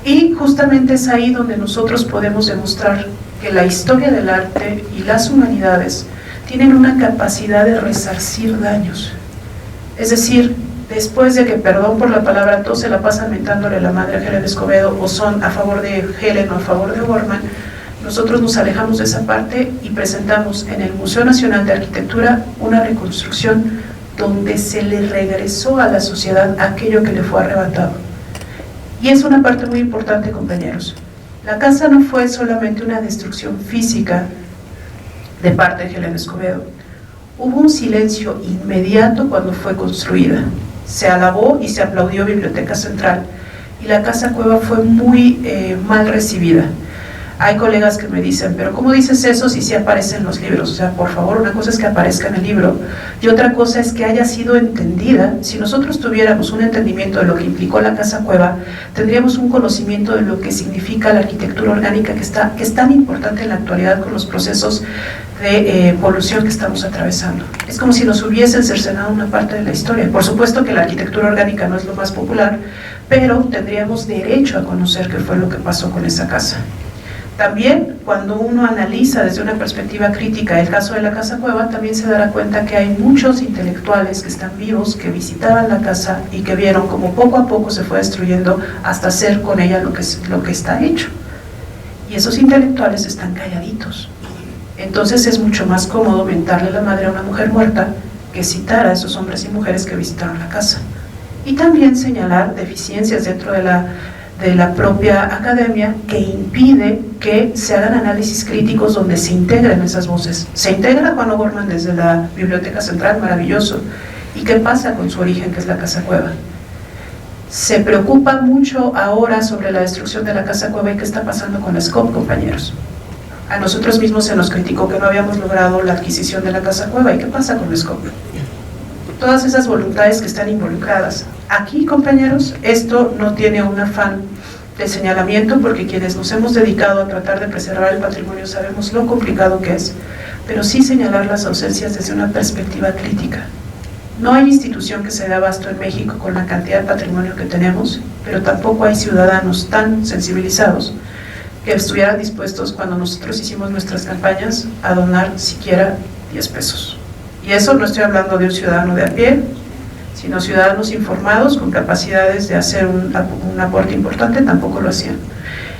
[SPEAKER 6] Y justamente es ahí donde nosotros podemos demostrar que la historia del arte y las humanidades tienen una capacidad de resarcir daños. Es decir, después de que, perdón por la palabra, todos se la pasan mentándole la madre a Helen Escobedo, o son a favor de Helen o a favor de O'Gorman, nosotros nos alejamos de esa parte y presentamos en el Museo Nacional de Arquitectura una reconstrucción donde se le regresó a la sociedad aquello que le fue arrebatado. Y es una parte muy importante, compañeros. La casa no fue solamente una destrucción física de parte de Helen Escobedo. Hubo un silencio inmediato cuando fue construida. Se alabó y se aplaudió Biblioteca Central y la Casa Cueva fue muy mal recibida. Hay colegas que me dicen, pero ¿cómo dices eso si sí aparece en los libros? O sea, por favor, una cosa es que aparezca en el libro y otra cosa es que haya sido entendida. Si nosotros tuviéramos un entendimiento de lo que implicó la Casa Cueva, tendríamos un conocimiento de lo que significa la arquitectura orgánica que es tan importante en la actualidad con los procesos de polución que estamos atravesando. Es como si nos hubiesen cercenado una parte de la historia. Por supuesto que la arquitectura orgánica no es lo más popular, pero tendríamos derecho a conocer qué fue lo que pasó con esa casa. También, cuando uno analiza desde una perspectiva crítica el caso de la Casa Cueva, también se dará cuenta que hay muchos intelectuales que están vivos, que visitaban la casa y que vieron como poco a poco se fue destruyendo hasta hacer con ella lo que está hecho. Y esos intelectuales están calladitos. Entonces es mucho más cómodo mentarle la madre a una mujer muerta que citar a esos hombres y mujeres que visitaron la casa. Y también señalar deficiencias dentro de la propia academia que impide que se hagan análisis críticos donde se integren esas voces. Se integra Juan O'Gorman desde la Biblioteca Central, maravilloso. ¿Y qué pasa con su origen, que es la Casa Cueva? Se preocupa mucho ahora sobre la destrucción de la Casa Cueva y qué está pasando con la SCOP, compañeros. A nosotros mismos se nos criticó que no habíamos logrado la adquisición de la Casa Cueva. ¿Y qué pasa con la SCOP? Todas esas voluntades que están involucradas. Aquí, compañeros, esto no tiene un afán de señalamiento, porque quienes nos hemos dedicado a tratar de preservar el patrimonio sabemos lo complicado que es, pero sí señalar las ausencias desde una perspectiva crítica. No hay institución que se dé abasto en México con la cantidad de patrimonio que tenemos, pero tampoco hay ciudadanos tan sensibilizados que estuvieran dispuestos, cuando nosotros hicimos nuestras campañas, a donar siquiera 10 pesos. Y eso no estoy hablando de un ciudadano de a pie, sino ciudadanos informados con capacidades de hacer un aporte importante, tampoco lo hacían.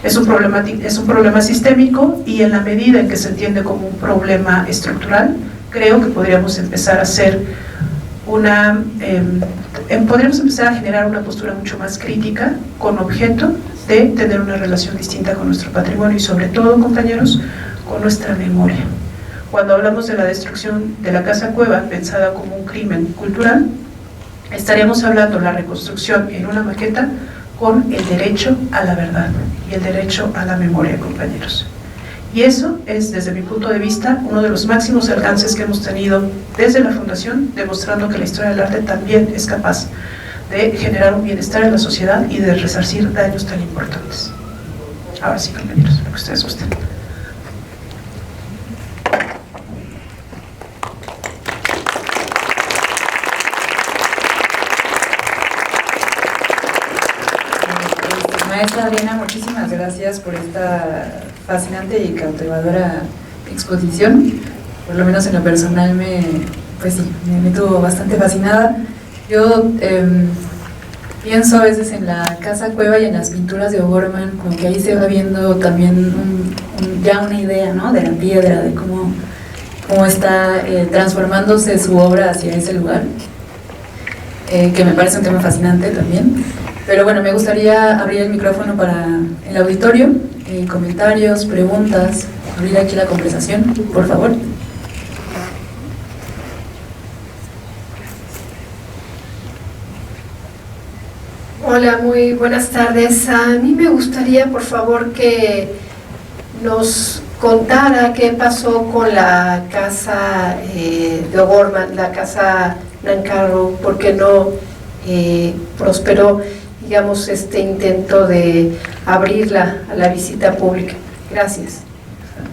[SPEAKER 6] Es un problema sistémico, y en la medida en que se entiende como un problema estructural, creo que podríamos empezar a hacer podríamos empezar a generar una postura mucho más crítica, con objeto de tener una relación distinta con nuestro patrimonio y, sobre todo, compañeros, con nuestra memoria. Cuando hablamos de la destrucción de la Casa Cueva, pensada como un crimen cultural, estaríamos hablando de la reconstrucción en una maqueta con el derecho a la verdad y el derecho a la memoria, compañeros. Y eso es, desde mi punto de vista, uno de los máximos alcances que hemos tenido desde la Fundación, demostrando que la historia del arte también es capaz de generar un bienestar en la sociedad y de resarcir daños tan importantes. Ahora sí, compañeros, lo que ustedes gusten.
[SPEAKER 1] Maestra Adriana, muchísimas gracias por esta fascinante y cautivadora exposición. Por lo menos en lo personal me tuvo bastante fascinada. Yo pienso a veces en la Casa Cueva y en las pinturas de O'Gorman, como que ahí se va viendo también ya una idea, ¿no?, de la piedra, de cómo está transformándose su obra hacia ese lugar, que me parece un tema fascinante también. Pero bueno, me gustaría abrir el micrófono para el auditorio, comentarios, preguntas, abrir aquí la conversación, por favor.
[SPEAKER 8] Hola, muy buenas tardes. A mí me gustaría, por favor, que nos contara qué pasó con la casa de O'Gorman, la casa Nancarrow, porque no prosperó, digamos, este intento de abrirla a la visita pública. Gracias.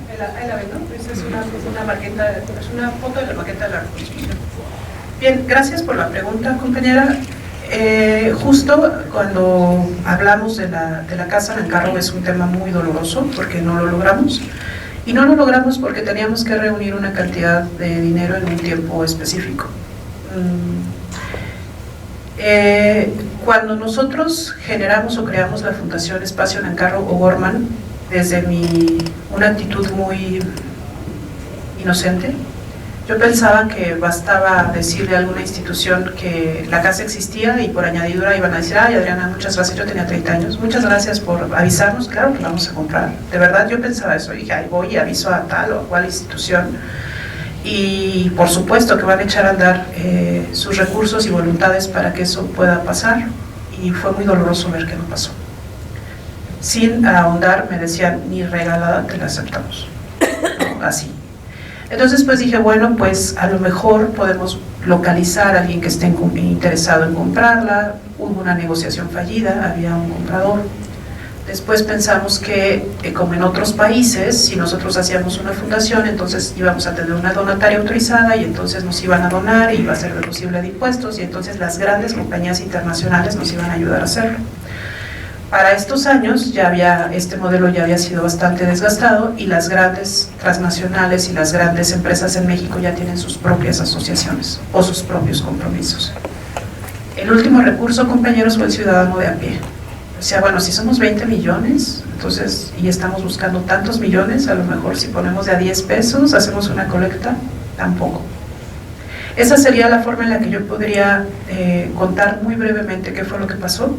[SPEAKER 6] Ahí la ven, ¿no? Esa es una maqueta, es una foto de la maqueta de la reconstrucción. Bien, gracias por la pregunta, compañera. Justo cuando hablamos de la casa Nancarrow, es un tema muy doloroso porque no lo logramos. Y no lo logramos porque teníamos que reunir una cantidad de dinero en un tiempo específico. Cuando nosotros generamos o creamos la Fundación Espacio Nancarrow O'Gorman, desde una actitud muy inocente, Yo pensaba que bastaba decirle a alguna institución que la casa existía y por añadidura iban a decir, ay Adriana, muchas gracias, yo tenía 30 años, muchas gracias por avisarnos, claro que la vamos a comprar. De verdad yo pensaba eso, dije, ay, voy y aviso a tal o cual institución y por supuesto que van a echar a andar sus recursos y voluntades para que eso pueda pasar, y fue muy doloroso ver que no pasó. Sin ahondar me decían, ni regalada te la aceptamos, ¿no? Así. Entonces pues dije, bueno, pues a lo mejor podemos localizar a alguien que esté interesado en comprarla. Hubo una negociación fallida, había un comprador. Después pensamos que, como en otros países, si nosotros hacíamos una fundación, entonces íbamos a tener una donataria autorizada y entonces nos iban a donar y iba a ser deducible de impuestos, y entonces las grandes compañías internacionales nos iban a ayudar a hacerlo. Para estos años este modelo ya había sido bastante desgastado y las grandes transnacionales y las grandes empresas en México ya tienen sus propias asociaciones o sus propios compromisos. El último recurso, compañeros, fue el ciudadano de a pie. O sea, bueno, si somos 20 millones, entonces, y estamos buscando tantos millones, a lo mejor si ponemos de a 10 pesos, hacemos una colecta, tampoco. Esa sería la forma en la que yo podría contar muy brevemente qué fue lo que pasó.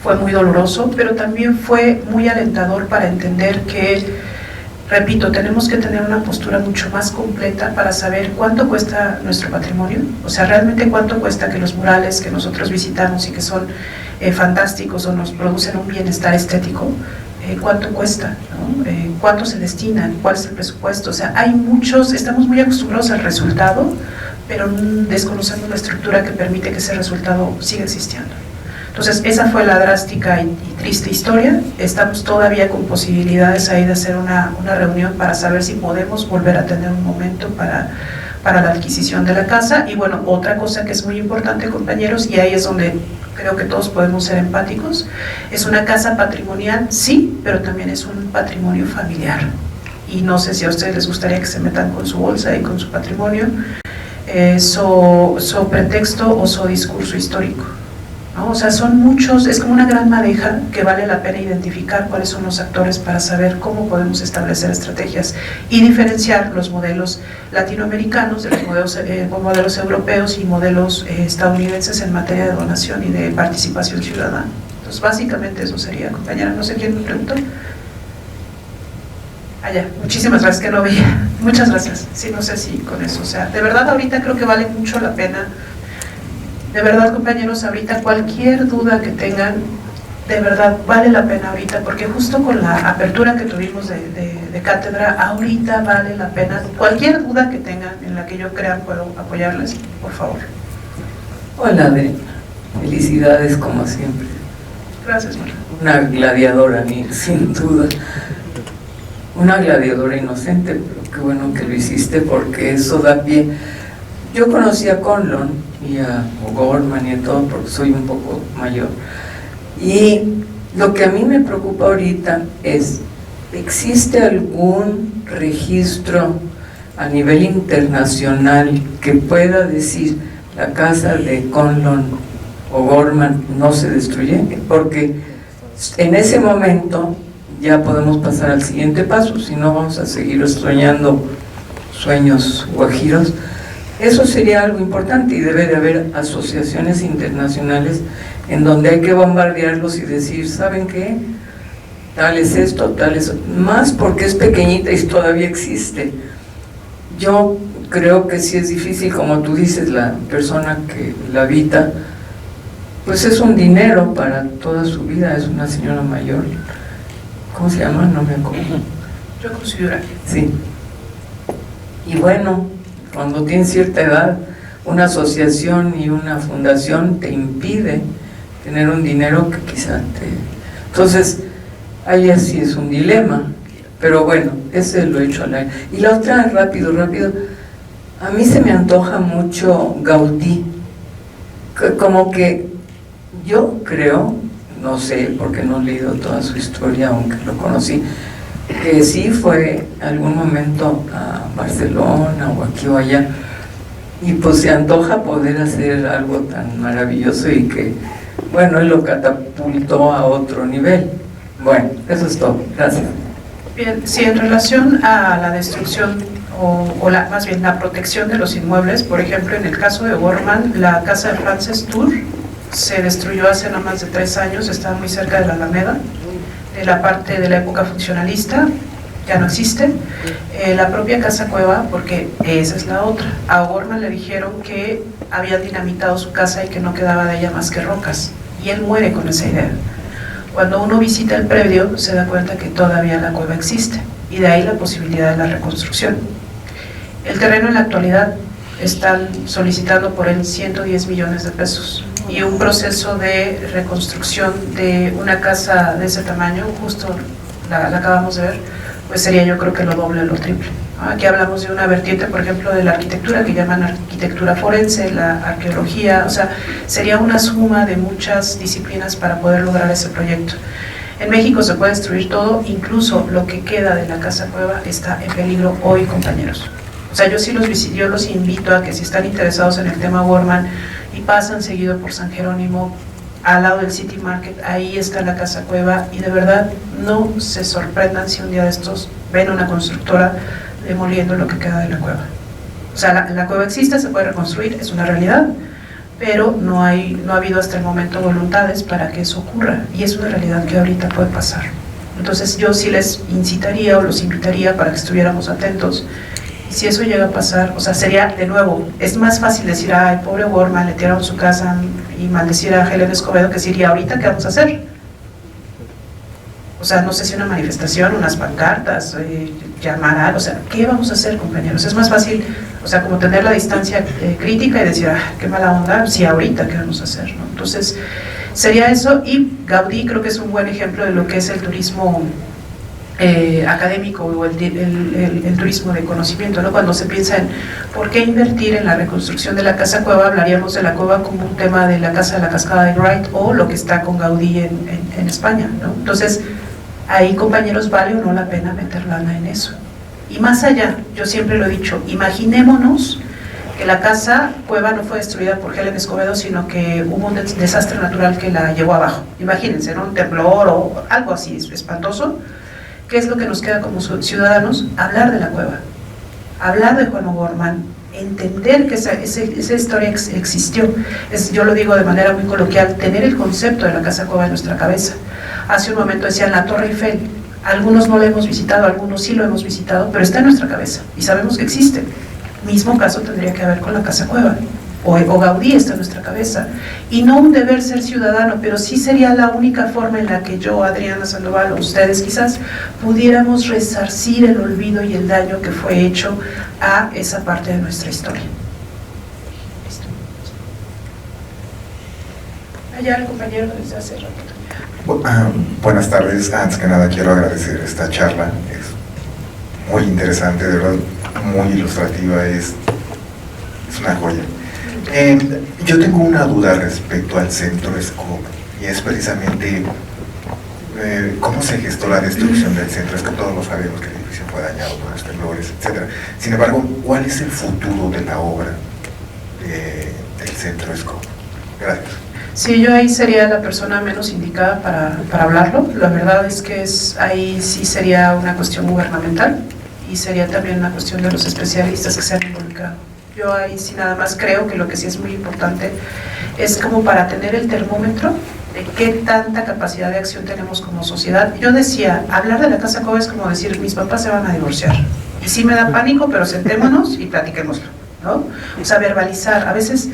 [SPEAKER 6] Fue muy doloroso, pero también fue muy alentador para entender que, repito, tenemos que tener una postura mucho más completa para saber cuánto cuesta nuestro patrimonio, o sea, realmente cuánto cuesta que los murales que nosotros visitamos y que son fantásticos o nos producen un bienestar estético, cuánto cuesta, ¿no? Cuánto se destina, cuál es el presupuesto. O sea, hay muchos, estamos muy acostumbrados al resultado, pero desconocemos la estructura que permite que ese resultado siga existiendo. Entonces, esa fue la drástica y triste historia. Estamos todavía con posibilidades ahí de hacer una reunión para saber si podemos volver a tener un momento para la adquisición de la casa. Y bueno, otra cosa que es muy importante, compañeros, y ahí es donde creo que todos podemos ser empáticos, es una casa patrimonial, sí, pero también es un patrimonio familiar. Y no sé si a ustedes les gustaría que se metan con su bolsa y con su patrimonio, su pretexto o su discurso histórico, ¿no? O sea, son muchos, es como una gran madeja que vale la pena identificar cuáles son los actores para saber cómo podemos establecer estrategias y diferenciar los modelos latinoamericanos de los modelos europeos y modelos estadounidenses en materia de donación y de participación ciudadana. Entonces, básicamente eso sería, compañera. No sé quién me preguntó. Allá, muchísimas gracias, que no veía. Muchas gracias. Sí, no sé si con eso, o sea, de verdad ahorita creo que vale mucho la pena. De verdad, compañeros, ahorita cualquier duda que tengan, de verdad vale la pena ahorita, porque justo con la apertura que tuvimos de cátedra, ahorita vale la pena. Cualquier duda que tengan en la que yo crea puedo apoyarles, por favor.
[SPEAKER 9] Hola, Adriana. Felicidades como siempre.
[SPEAKER 6] Gracias, Marta.
[SPEAKER 9] Una gladiadora, sin duda. Una gladiadora inocente, pero qué bueno que lo hiciste porque eso da pie. Yo conocí a Conlon y a O'Gorman y a todo porque soy un poco mayor, y lo que a mí me preocupa ahorita es, ¿existe algún registro a nivel internacional que pueda decir la casa de Conlon o O'Gorman no se destruye? Porque en ese momento ya podemos pasar al siguiente paso, si no vamos a seguir soñando sueños guajiros. Eso sería algo importante, y debe de haber asociaciones internacionales en donde hay que bombardearlos y decir, ¿saben qué? Tal es esto, tal es... Más porque es pequeñita y todavía existe. Yo creo que sí es difícil, como tú dices, la persona que la habita, pues es un dinero para toda su vida, es una señora mayor. ¿Cómo se llama? No me acuerdo.
[SPEAKER 6] Yo considero.
[SPEAKER 9] Sí. Y bueno, cuando tienes cierta edad, una asociación y una fundación te impide tener un dinero que quizá te... Entonces, ahí así es un dilema, pero bueno, ese lo he hecho al aire. Y la otra, rápido, a mí se me antoja mucho Gaudí, como que yo creo, no sé, porque no he leído toda su historia, aunque lo conocí, que sí fue algún momento a Barcelona o aquí o allá, y pues se antoja poder hacer algo tan maravilloso y que, bueno, él lo catapultó a otro nivel. Bueno, eso es todo. Gracias.
[SPEAKER 6] Bien, sí, en relación a la destrucción más bien la protección de los inmuebles. Por ejemplo, en el caso de Gorman, la casa de Frances Tour se destruyó hace no más de 3 años, estaba muy cerca de la Alameda, de la parte de la época funcionalista, ya no existe. La propia casa cueva, porque esa es la otra, a Gorman le dijeron que habían dinamitado su casa y que no quedaba de ella más que rocas, y él muere con esa idea. Cuando uno visita el predio se da cuenta que todavía la cueva existe, y de ahí la posibilidad de la reconstrucción. El terreno en la actualidad están solicitando por él 110 millones de pesos, y un proceso de reconstrucción de una casa de ese tamaño, justo la acabamos de ver, pues sería yo creo que lo doble o lo triple. Aquí hablamos de una vertiente, por ejemplo, de la arquitectura, que llaman arquitectura forense, la arqueología, o sea, sería una suma de muchas disciplinas para poder lograr ese proyecto. En México se puede destruir todo, incluso lo que queda de la casa cueva está en peligro hoy, compañeros. O sea, yo los invito a que si están interesados en el tema Gorman y pasan seguido por San Jerónimo, al lado del City Market, ahí está la casa cueva, y de verdad no se sorprendan si un día de estos ven una constructora demoliendo lo que queda de la cueva. O sea, la cueva existe, se puede reconstruir, es una realidad, pero no ha habido hasta el momento voluntades para que eso ocurra, y es una realidad que ahorita puede pasar. Entonces yo sí les incitaría o los invitaría para que estuviéramos atentos. Y si eso llega a pasar, o sea, sería, de nuevo, es más fácil decir, ay, pobre Gorman, le tiraron su casa, y maldecir a Helen Escobedo, que decir, ¿y ahorita qué vamos a hacer? O sea, no sé si una manifestación, unas pancartas, llamar, o sea, ¿qué vamos a hacer, compañeros? Es más fácil, o sea, como tener la distancia crítica y decir, ah, qué mala onda, sí, ahorita qué vamos a hacer, ¿no? Entonces, sería eso, y Gaudí creo que es un buen ejemplo de lo que es el turismo académico o el turismo de conocimiento, ¿no? Cuando se piensa en por qué invertir en la reconstrucción de la casa cueva, hablaríamos de la cueva como un tema de la casa de la cascada de Wright o lo que está con Gaudí en España, ¿no? Entonces, ahí, compañeros, vale o no la pena meter lana en eso. Y más allá, yo siempre lo he dicho, imaginémonos que la casa cueva no fue destruida por Helen Escobedo, sino que hubo un desastre natural que la llevó abajo. Imagínense, ¿no? Un temblor o algo así espantoso. ¿Qué es lo que nos queda como ciudadanos? Hablar de la cueva, hablar de Juan O'Gorman, entender que esa historia existió. Yo lo digo de manera muy coloquial, tener el concepto de la casa cueva en nuestra cabeza. Hace un momento decían la Torre Eiffel, algunos no la hemos visitado, algunos sí lo hemos visitado, pero está en nuestra cabeza y sabemos que existe. Mismo caso tendría que haber con la casa cueva. O Gaudí está en nuestra cabeza, y no un deber ser ciudadano, pero sí sería la única forma en la que yo, Adriana Sandoval, o ustedes quizás, pudiéramos resarcir el olvido y el daño que fue hecho a esa parte de nuestra historia. ¿Listo? Allá el compañero desde hace rato.
[SPEAKER 10] Buenas tardes. Antes que nada quiero agradecer esta charla, es muy interesante, de verdad, muy ilustrativa, es una joya. Yo tengo una duda respecto al centro Scope, y es precisamente cómo se gestó la destrucción del centro Scope. Todos lo sabemos que el edificio fue dañado por los temblores, etc. Sin embargo, ¿cuál es el futuro de la obra del centro Scope? Gracias.
[SPEAKER 6] Sí, yo ahí sería la persona menos indicada para hablarlo. La verdad es que ahí sí sería una cuestión gubernamental, y sería también una cuestión de los especialistas que se han involucrado. Yo ahí sí nada más creo que lo que sí es muy importante es como para tener el termómetro de qué tanta capacidad de acción tenemos como sociedad. Yo decía, hablar de la casa cueva es como decir, mis papás se van a divorciar. Y sí me da pánico, pero sentémonos y platiquémoslo, ¿no? O sea, verbalizar. A veces,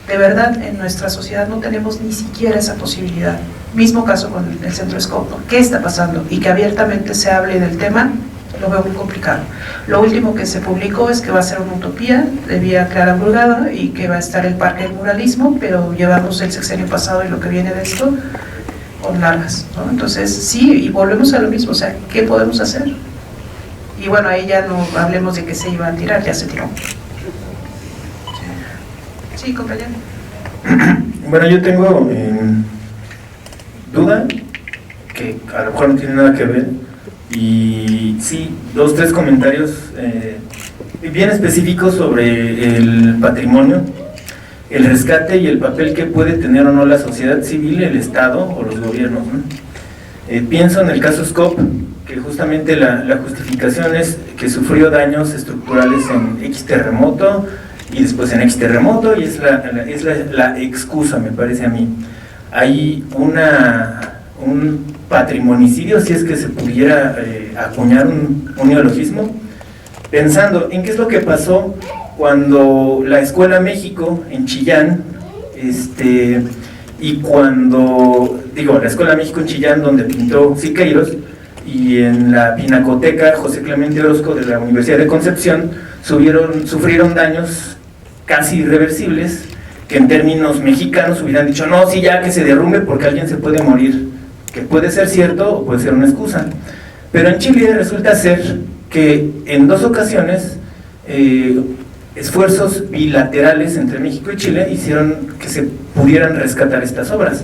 [SPEAKER 6] de verdad, en nuestra sociedad no tenemos ni siquiera esa posibilidad. Mismo caso con el centro Scope, ¿no? ¿Qué está pasando? Y que abiertamente se hable del tema, lo veo muy complicado. Lo último que se publicó es que va a ser una utopía de vía Clara Brugada y que va a estar el Parque del Muralismo, pero llevamos el sexenio pasado y lo que viene de esto con largas, ¿no? Entonces sí, y volvemos a lo mismo, o sea, ¿qué podemos hacer? Y bueno, ahí ya no hablemos de que se iba a tirar, ya se tiró. Sí, compañero.
[SPEAKER 11] Bueno, yo tengo duda, que a lo mejor no tiene nada que ver, y sí, 2 o 3 comentarios bien específicos sobre el patrimonio, el rescate y el papel que puede tener o no la sociedad civil, el Estado o los gobiernos, ¿no? Pienso en el caso Scope, que justamente la justificación es que sufrió daños estructurales en X terremoto y después en X terremoto, y es la excusa, me parece a mí. Hay un patrimonicidio, si es que se pudiera acuñar un neologismo, pensando en qué es lo que pasó cuando la Escuela México en Chillán, y cuando, la Escuela México en Chillán, donde pintó Siqueiros, y en la Pinacoteca José Clemente Orozco de la Universidad de Concepción, sufrieron daños casi irreversibles, que en términos mexicanos hubieran dicho, no, sí, ya que se derrumbe porque alguien se puede morir, que puede ser cierto o puede ser una excusa. Pero en Chile resulta ser que en 2 ocasiones esfuerzos bilaterales entre México y Chile hicieron que se pudieran rescatar estas obras.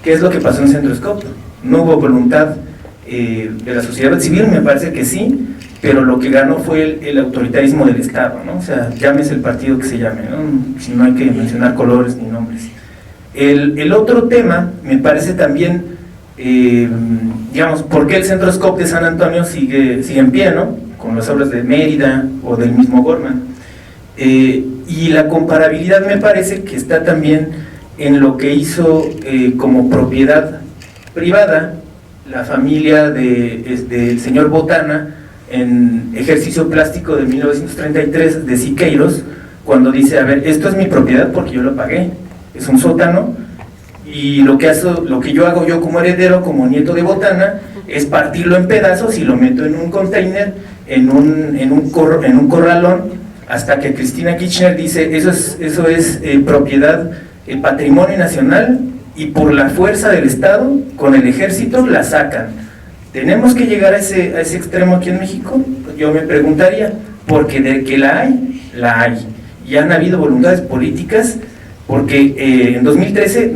[SPEAKER 11] ¿Qué es lo que pasó en Centroscope? No hubo voluntad de la sociedad civil, me parece que sí, pero lo que ganó fue el autoritarismo del Estado, ¿no? O sea, llámese el partido que se llame, ¿no? Si no hay que mencionar colores ni nombres. El otro tema me parece también, ¿por qué el Centroscope de San Antonio sigue en pie, ¿no? Con las obras de Mérida o del mismo Gorman. Y la comparabilidad me parece que está también en lo que hizo como propiedad privada la familia del señor Botana en Ejercicio Plástico de 1933 de Siqueiros, cuando dice, a ver, esto es mi propiedad porque yo lo pagué, es un sótano, y lo que yo hago yo como heredero, como nieto de Botana, es partirlo en pedazos y lo meto en un container, en un corralón, hasta que Cristina Kirchner dice, eso es propiedad, patrimonio nacional, y por la fuerza del Estado, con el ejército, la sacan. ¿Tenemos que llegar a ese extremo aquí en México? Yo me preguntaría, porque de que la hay, y han habido voluntades políticas, porque en 2013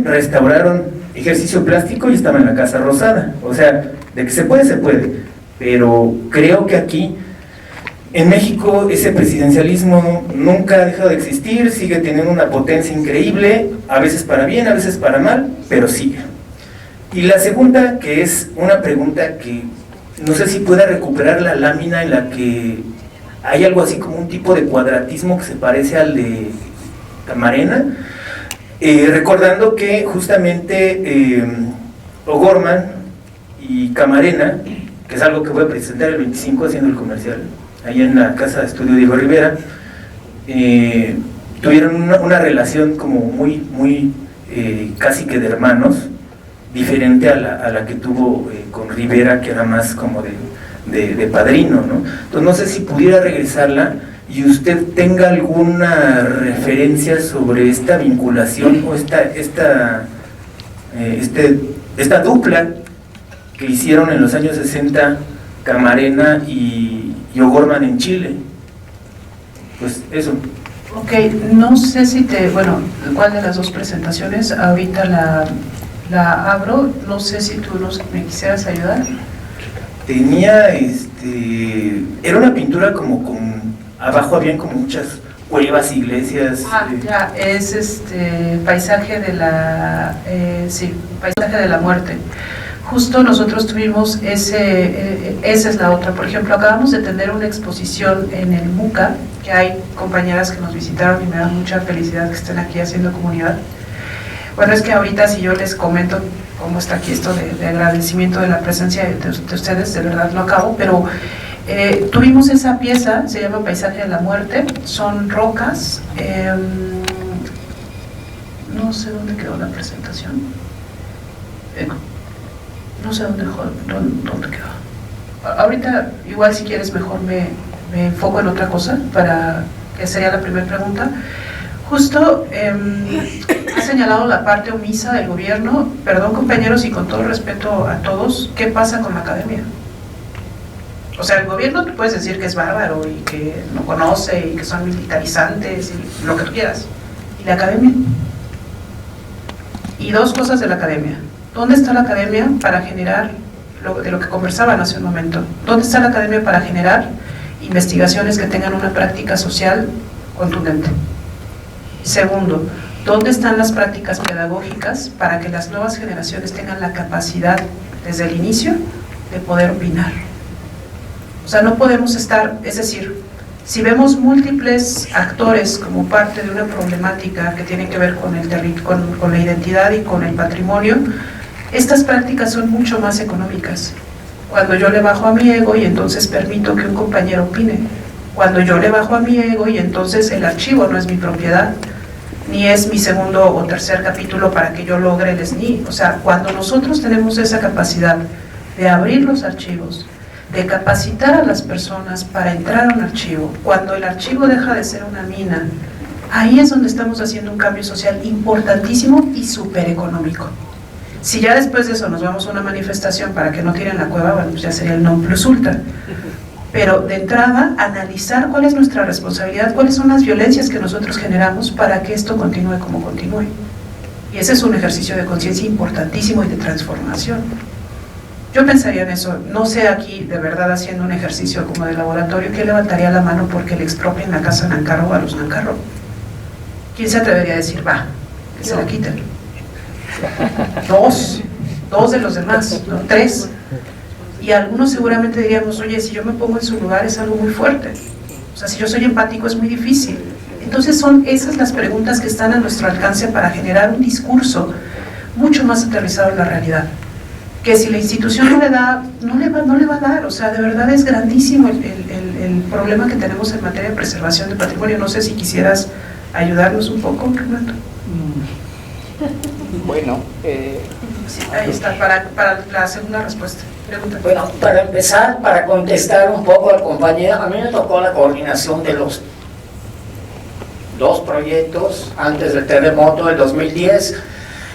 [SPEAKER 11] restauraron Ejercicio Plástico y estaba en la Casa Rosada. O sea, de que se puede, pero creo que aquí en México ese presidencialismo nunca ha dejado de existir, sigue teniendo una potencia increíble, a veces para bien, a veces para mal, pero sigue. Y la segunda, que es una pregunta que no sé si pueda recuperar la lámina en la que hay algo así como un tipo de cuadratismo que se parece al de Camarena, recordando que justamente O'Gorman y Camarena, que es algo que voy a presentar el 25 haciendo el comercial, ahí en la casa de estudio Diego Rivera, tuvieron una relación como muy casi que de hermanos, diferente a la que tuvo con Rivera, que era más como de padrino, ¿no? Entonces no sé si pudiera regresarla y usted tenga alguna referencia sobre esta vinculación o esta dupla que hicieron en los años 60 Camarena y O'Gorman en Chile. Pues eso.
[SPEAKER 6] Ok, no sé si ¿cuál de las 2 presentaciones? Ahorita la abro, no sé si tú me quisieras ayudar.
[SPEAKER 11] Tenía, era una pintura como abajo habían como muchas cuevas, iglesias.
[SPEAKER 6] Ya, es paisaje de paisaje de la muerte. Justo nosotros tuvimos esa es la otra. Por ejemplo, acabamos de tener una exposición en el MUCA, que hay compañeras que nos visitaron y me da mucha felicidad que estén aquí haciendo comunidad. Bueno, es que ahorita si yo les comento cómo está aquí esto de agradecimiento de la presencia de ustedes, de verdad lo acabo, pero tuvimos esa pieza, se llama Paisaje de la Muerte, son rocas, no sé dónde quedó la presentación, no sé dónde quedó. Ahorita, igual si quieres, mejor me enfoco en otra cosa, que sería la primera pregunta. Justo ha señalado la parte omisa del gobierno. Perdón, compañeros, y con todo respeto a todos, ¿qué pasa con la academia? O sea, el gobierno tú puedes decir que es bárbaro y que no conoce y que son militarizantes y lo que tú quieras. ¿Y la academia? Y 2 cosas de la academia. ¿Dónde está la academia para generar de lo que conversaban hace un momento? ¿Dónde está la academia para generar investigaciones que tengan una práctica social contundente? Segundo, ¿dónde están las prácticas pedagógicas para que las nuevas generaciones tengan la capacidad desde el inicio de poder opinar. O sea, no podemos estar, es decir, si vemos múltiples actores como parte de una problemática que tiene que ver con la identidad y con el patrimonio, estas prácticas son mucho más económicas. Cuando yo le bajo a mi ego y entonces permito que un compañero opine. Cuando yo le bajo a mi ego y entonces el archivo no es mi propiedad, ni es mi segundo o tercer capítulo para que yo logre el SNI. O sea, cuando nosotros tenemos esa capacidad de abrir los archivos, de capacitar a las personas para entrar a un archivo, cuando el archivo deja de ser una mina, ahí es donde estamos haciendo un cambio social importantísimo y súper económico. Si ya después de eso nos vamos a una manifestación para que no tiren la cueva, bueno, pues ya sería el non plus ultra. Pero de entrada, analizar cuál es nuestra responsabilidad, cuáles son las violencias que nosotros generamos para que esto continúe como continúe. Y ese es un ejercicio de conciencia importantísimo y de transformación. Yo pensaría en eso, no sé aquí de verdad haciendo un ejercicio como de laboratorio, ¿quién levantaría la mano porque le expropien la casa Nancarro a los Nancarro? ¿Quién se atrevería a decir, va, que se la quiten? Dos de los demás, ¿no? 3. Y algunos seguramente diríamos, oye, si yo me pongo en su lugar es algo muy fuerte. O sea, si yo soy empático es muy difícil. Entonces son esas las preguntas que están a nuestro alcance para generar un discurso mucho más aterrizado en la realidad. Que si la institución no le da, no le va a dar. O sea, de verdad es grandísimo el problema que tenemos en materia de preservación de patrimonio. No sé si quisieras ayudarnos un poco, Renato.
[SPEAKER 12] Bueno,
[SPEAKER 6] sí, ahí está, para la segunda respuesta. Pregunta.
[SPEAKER 12] Bueno, para empezar, para contestar un poco al compañero, a mí me tocó la coordinación de los 2 proyectos antes del terremoto del 2010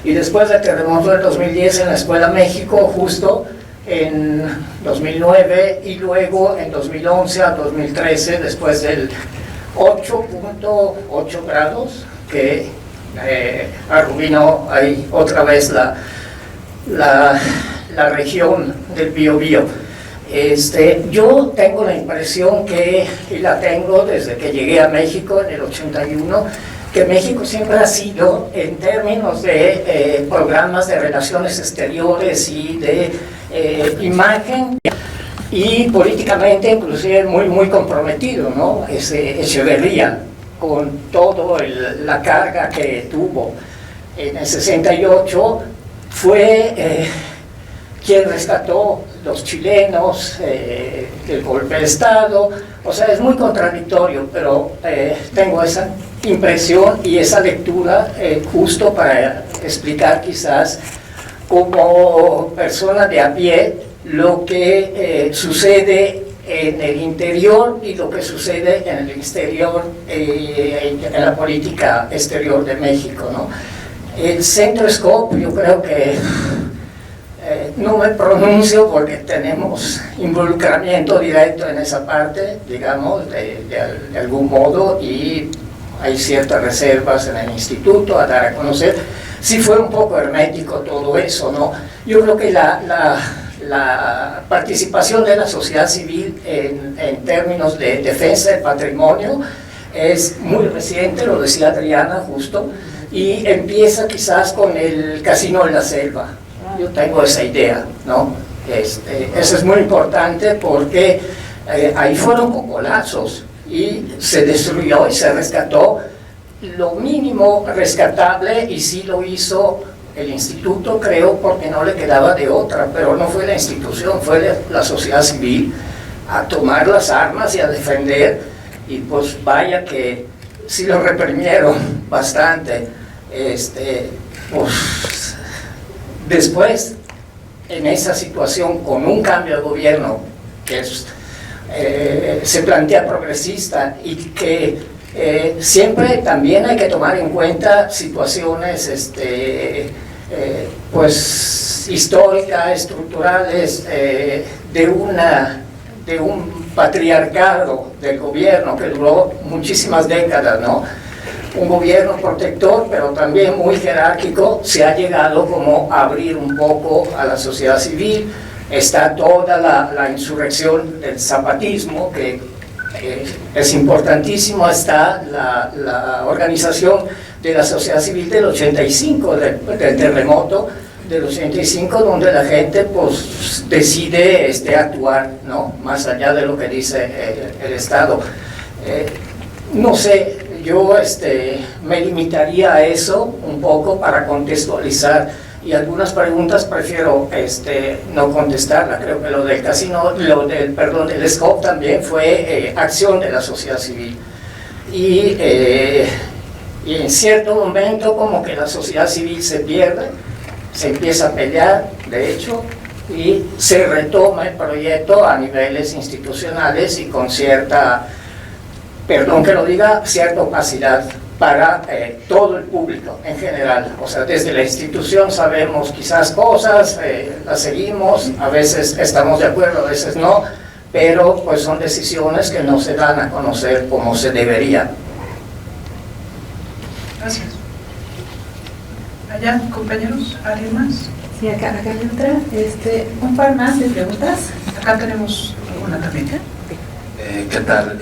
[SPEAKER 12] y después del terremoto del 2010 en la Escuela México, justo en 2009 y luego en 2011 a 2013, después del 8.8 grados que arruinó ahí otra vez la región del Biobío. Yo tengo la impresión y la tengo desde que llegué a México en el 81, que México siempre ha sido, en términos de programas de relaciones exteriores y de imagen, y políticamente inclusive muy comprometido, ¿no? Echeverría, con toda la carga que tuvo en el 68, fue quien rescató los chilenos del golpe de Estado. O sea, es muy contradictorio, pero tengo esa impresión y esa lectura justo para explicar quizás como persona de a pie lo que sucede en el interior y lo que sucede en el exterior, en la política exterior de México, ¿no? El Centroscope, yo creo que no me pronuncio porque tenemos involucramiento directo en esa parte, digamos, de algún modo, y hay ciertas reservas en el instituto a dar a conocer. Sí fue un poco hermético todo eso, ¿no? Yo creo que la participación de la sociedad civil en términos de defensa del patrimonio es muy reciente, lo decía Adriana justo, y empieza quizás con el Casino de la Selva. Yo tengo esa idea, ¿no? Eso es muy importante porque ahí fueron cocolazos y se destruyó y se rescató lo mínimo rescatable, y sí lo hizo el instituto, creo, porque no le quedaba de otra, pero no fue la institución, fue la sociedad civil a tomar las armas y a defender, y pues vaya que sí lo reprimieron bastante. Pues, después, en esa situación, con un cambio de gobierno que se plantea progresista y que siempre también hay que tomar en cuenta situaciones pues históricas, estructurales, de un patriarcado del gobierno que duró muchísimas décadas, ¿no? Un gobierno protector, pero también muy jerárquico. Se ha llegado como a abrir un poco a la sociedad civil. Está toda la insurrección del zapatismo, que es importantísimo. Está la organización de la sociedad civil del 85, del terremoto, del 85, donde la gente pues decide actuar, ¿no? Más allá de lo que dice el Estado. No sé, yo me limitaría a eso un poco para contextualizar, y algunas preguntas prefiero no contestarla. Creo que lo del casino, del SCOP también fue acción de la sociedad civil, y en cierto momento como que la sociedad civil se pierde, se empieza a pelear, de hecho, y se retoma el proyecto a niveles institucionales y con cierta, perdón que lo diga, cierta opacidad para todo el público en general. O sea, desde la institución sabemos quizás cosas, las seguimos, a veces estamos de acuerdo, a veces no, pero pues son decisiones que no se dan a conocer como se debería.
[SPEAKER 6] Gracias. Allá, compañeros, ¿alguien más?
[SPEAKER 1] Sí, acá hay otra. Un par más de preguntas.
[SPEAKER 6] Acá tenemos una también.
[SPEAKER 13] ¿Qué tal?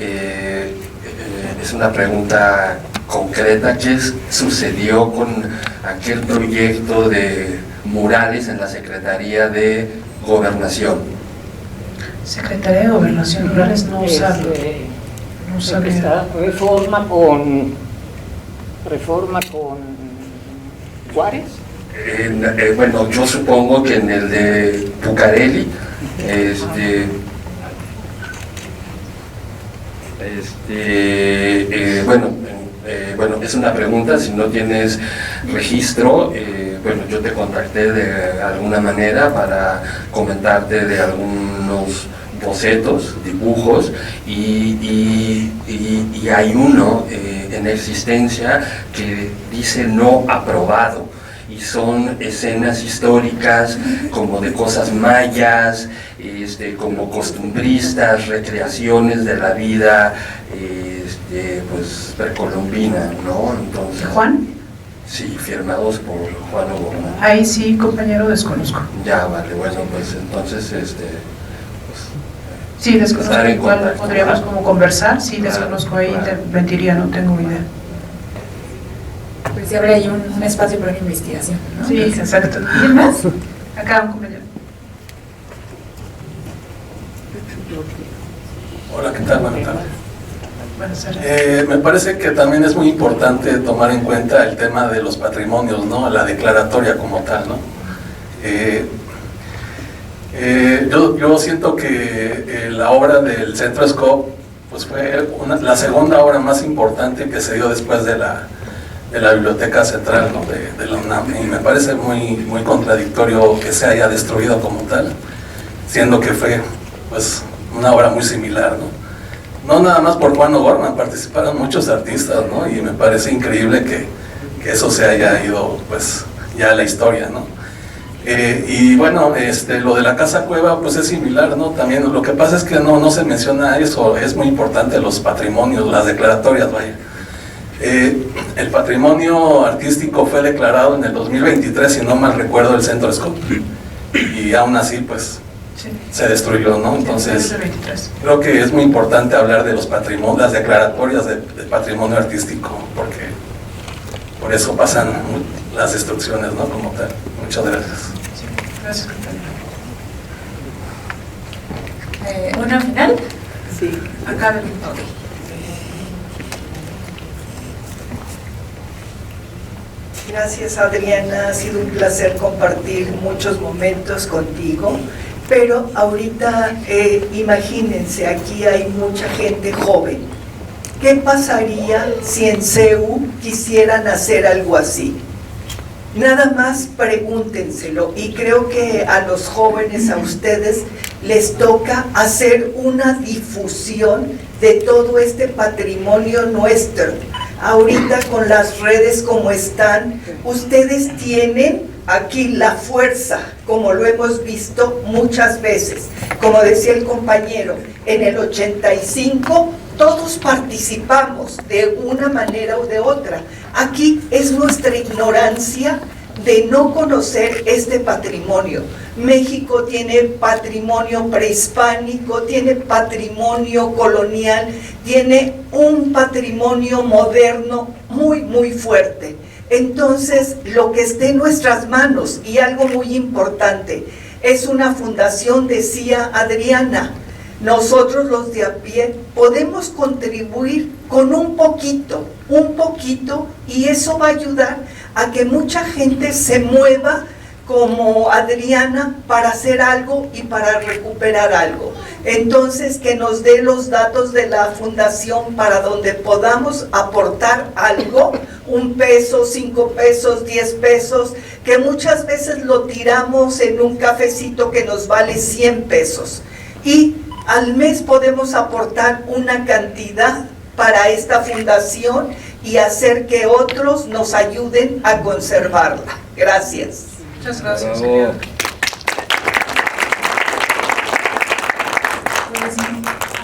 [SPEAKER 13] Es una pregunta concreta. ¿Qué sucedió con aquel proyecto de murales en la Secretaría de Gobernación?
[SPEAKER 6] Secretaría de Gobernación, murales no usarlo. No sabía.
[SPEAKER 12] Reforma con Juárez.
[SPEAKER 13] Bueno, yo supongo que en el de Bucareli, bueno, es una pregunta. Si no tienes registro, bueno, yo te contacté de alguna manera para comentarte de algunos bocetos, dibujos, y hay uno en existencia que dice no aprobado, y son escenas históricas como de cosas mayas, como costumbristas, recreaciones de la vida pues precolombina, ¿no? Entonces,
[SPEAKER 6] ¿Juan?
[SPEAKER 13] Sí, firmados por Juan O'Gorman.
[SPEAKER 6] Ahí sí, compañero, desconozco.
[SPEAKER 13] Ya, vale, bueno, pues entonces
[SPEAKER 6] sí, desconozco, igual podríamos
[SPEAKER 13] ¿no?
[SPEAKER 6] como conversar, sí, desconozco, ahí te mentiría, no tengo idea.
[SPEAKER 1] Pues sí, habría ahí un espacio para una investigación, ¿no?
[SPEAKER 6] Sí, exacto.
[SPEAKER 1] ¿Quién más?
[SPEAKER 6] Acá, un compañero.
[SPEAKER 14] Hola, ¿qué tal? Buenas tardes.
[SPEAKER 6] Buenas tardes.
[SPEAKER 14] Me parece que también es muy importante tomar en cuenta el tema de los patrimonios, ¿no? La declaratoria como tal, ¿no? Yo siento que la obra del Centro SCOP pues fue la segunda obra más importante que se dio después de la Biblioteca Central, ¿no? de la UNAM, y me parece muy contradictorio que se haya destruido como tal, siendo que fue pues una obra muy similar, ¿no? No nada más por Juan O'Gorman, participaron muchos artistas, ¿no? Y me parece increíble que eso se haya ido pues ya a la historia, ¿no? Y bueno, lo de la Casa Cueva pues es similar, ¿no? También lo que pasa es que no se menciona eso, es muy importante los patrimonios, las declaratorias, vaya. El patrimonio artístico fue declarado en el 2023, si no mal recuerdo, el Centro SCOP, y aún así pues sí, se destruyó, ¿no? Entonces creo que es muy importante hablar de los patrimonios, las declaratorias de patrimonio artístico, porque por eso pasan las destrucciones, ¿no? Como tal. Muchas gracias.
[SPEAKER 6] Sí, gracias, compañero.
[SPEAKER 1] ¿Una final?
[SPEAKER 6] Sí. Acá, ok.
[SPEAKER 15] Gracias, Adriana, ha sido un placer compartir muchos momentos contigo, pero ahorita imagínense, aquí hay mucha gente joven. ¿Qué pasaría si en CEU quisieran hacer algo así? Nada más pregúntenselo, y creo que a los jóvenes, a ustedes, les toca hacer una difusión de todo este patrimonio nuestro. Ahorita con las redes como están, ustedes tienen aquí la fuerza, como lo hemos visto muchas veces. Como decía el compañero, en el 85 todos participamos de una manera u de otra. Aquí es nuestra ignorancia de no conocer este patrimonio. México tiene patrimonio prehispánico, tiene patrimonio colonial, tiene un patrimonio moderno muy fuerte. Entonces, lo que esté en nuestras manos, y algo muy importante, es una fundación, decía Adriana, nosotros los de a pie podemos contribuir con un poquito, y eso va a ayudar a que mucha gente se mueva como Adriana para hacer algo y para recuperar algo. Entonces, que nos dé los datos de la fundación para donde podamos aportar algo, 1 peso, 5 pesos, 10 pesos, que muchas veces lo tiramos en un cafecito que nos vale 100 pesos. Y al mes podemos aportar una cantidad para esta fundación y hacer que otros nos ayuden a conservarla. Gracias.
[SPEAKER 6] Muchas gracias, señora.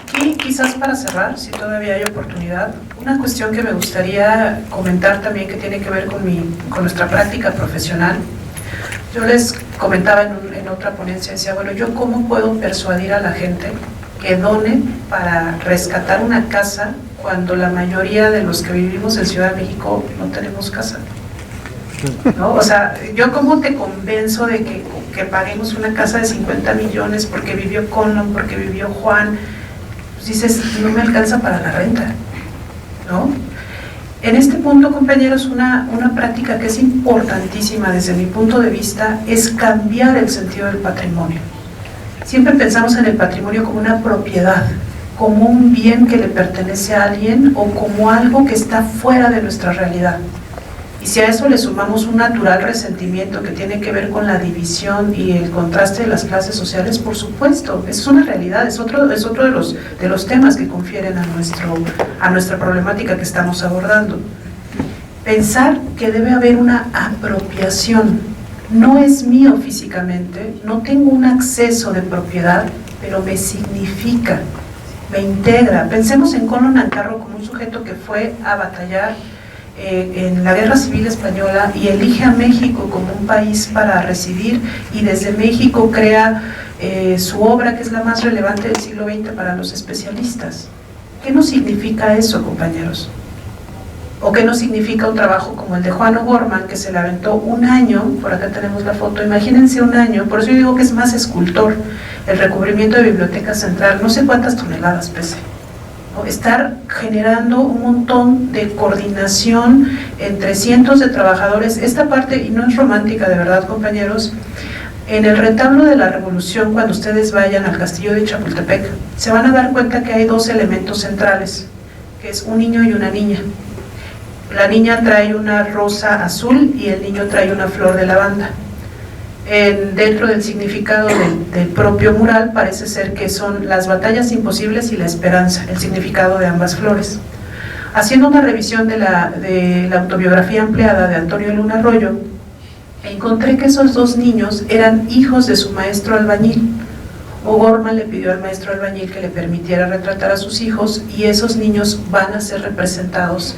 [SPEAKER 6] Aquí, quizás para cerrar, si todavía hay oportunidad, una cuestión que me gustaría comentar también que tiene que ver con nuestra práctica profesional. Yo les comentaba en otra ponencia, decía, bueno, ¿yo cómo puedo persuadir a la gente que done para rescatar una casa cuando la mayoría de los que vivimos en Ciudad de México no tenemos casa? ¿No? O sea, ¿yo cómo te convenzo de que paguemos una casa de 50 millones porque vivió Conlon, porque vivió Juan? Pues dices, no me alcanza para la renta, ¿no? En este punto, compañeros, una práctica que es importantísima desde mi punto de vista es cambiar el sentido del patrimonio. Siempre pensamos en el patrimonio como una propiedad, como un bien que le pertenece a alguien o como algo que está fuera de nuestra realidad. Y si a eso le sumamos un natural resentimiento que tiene que ver con la división y el contraste de las clases sociales, por supuesto, es una realidad, es otro de los temas que confieren a nuestra problemática que estamos abordando. Pensar que debe haber una apropiación, no es mío físicamente, no tengo un acceso de propiedad, pero me significa, me integra. Pensemos en Conlon Nancarrow como un sujeto que fue a batallar en la Guerra Civil Española y elige a México como un país para residir, y desde México crea su obra, que es la más relevante del siglo XX para los especialistas. ¿Qué nos significa eso, compañeros? ¿O qué nos significa un trabajo como el de Juan O'Gorman, que se le aventó 1 año, por acá tenemos la foto, imagínense 1 año, por eso yo digo que es más escultor, el recubrimiento de Biblioteca Central, no sé cuántas toneladas pese. Estar generando un montón de coordinación entre cientos de trabajadores. Esta parte, y no es romántica de verdad, compañeros, en el retablo de la Revolución, cuando ustedes vayan al castillo de Chapultepec, se van a dar cuenta que hay 2 elementos centrales, que es un niño y una niña. La niña trae una rosa azul y el niño trae una flor de lavanda. Dentro del significado del propio mural parece ser que son las batallas imposibles y la esperanza, el significado de ambas flores. Haciendo una revisión de la autobiografía ampliada de Antonio Luna Arroyo, encontré que esos 2 niños eran hijos de su maestro albañil. O'Gorman le pidió al maestro albañil que le permitiera retratar a sus hijos, y esos niños van a ser representados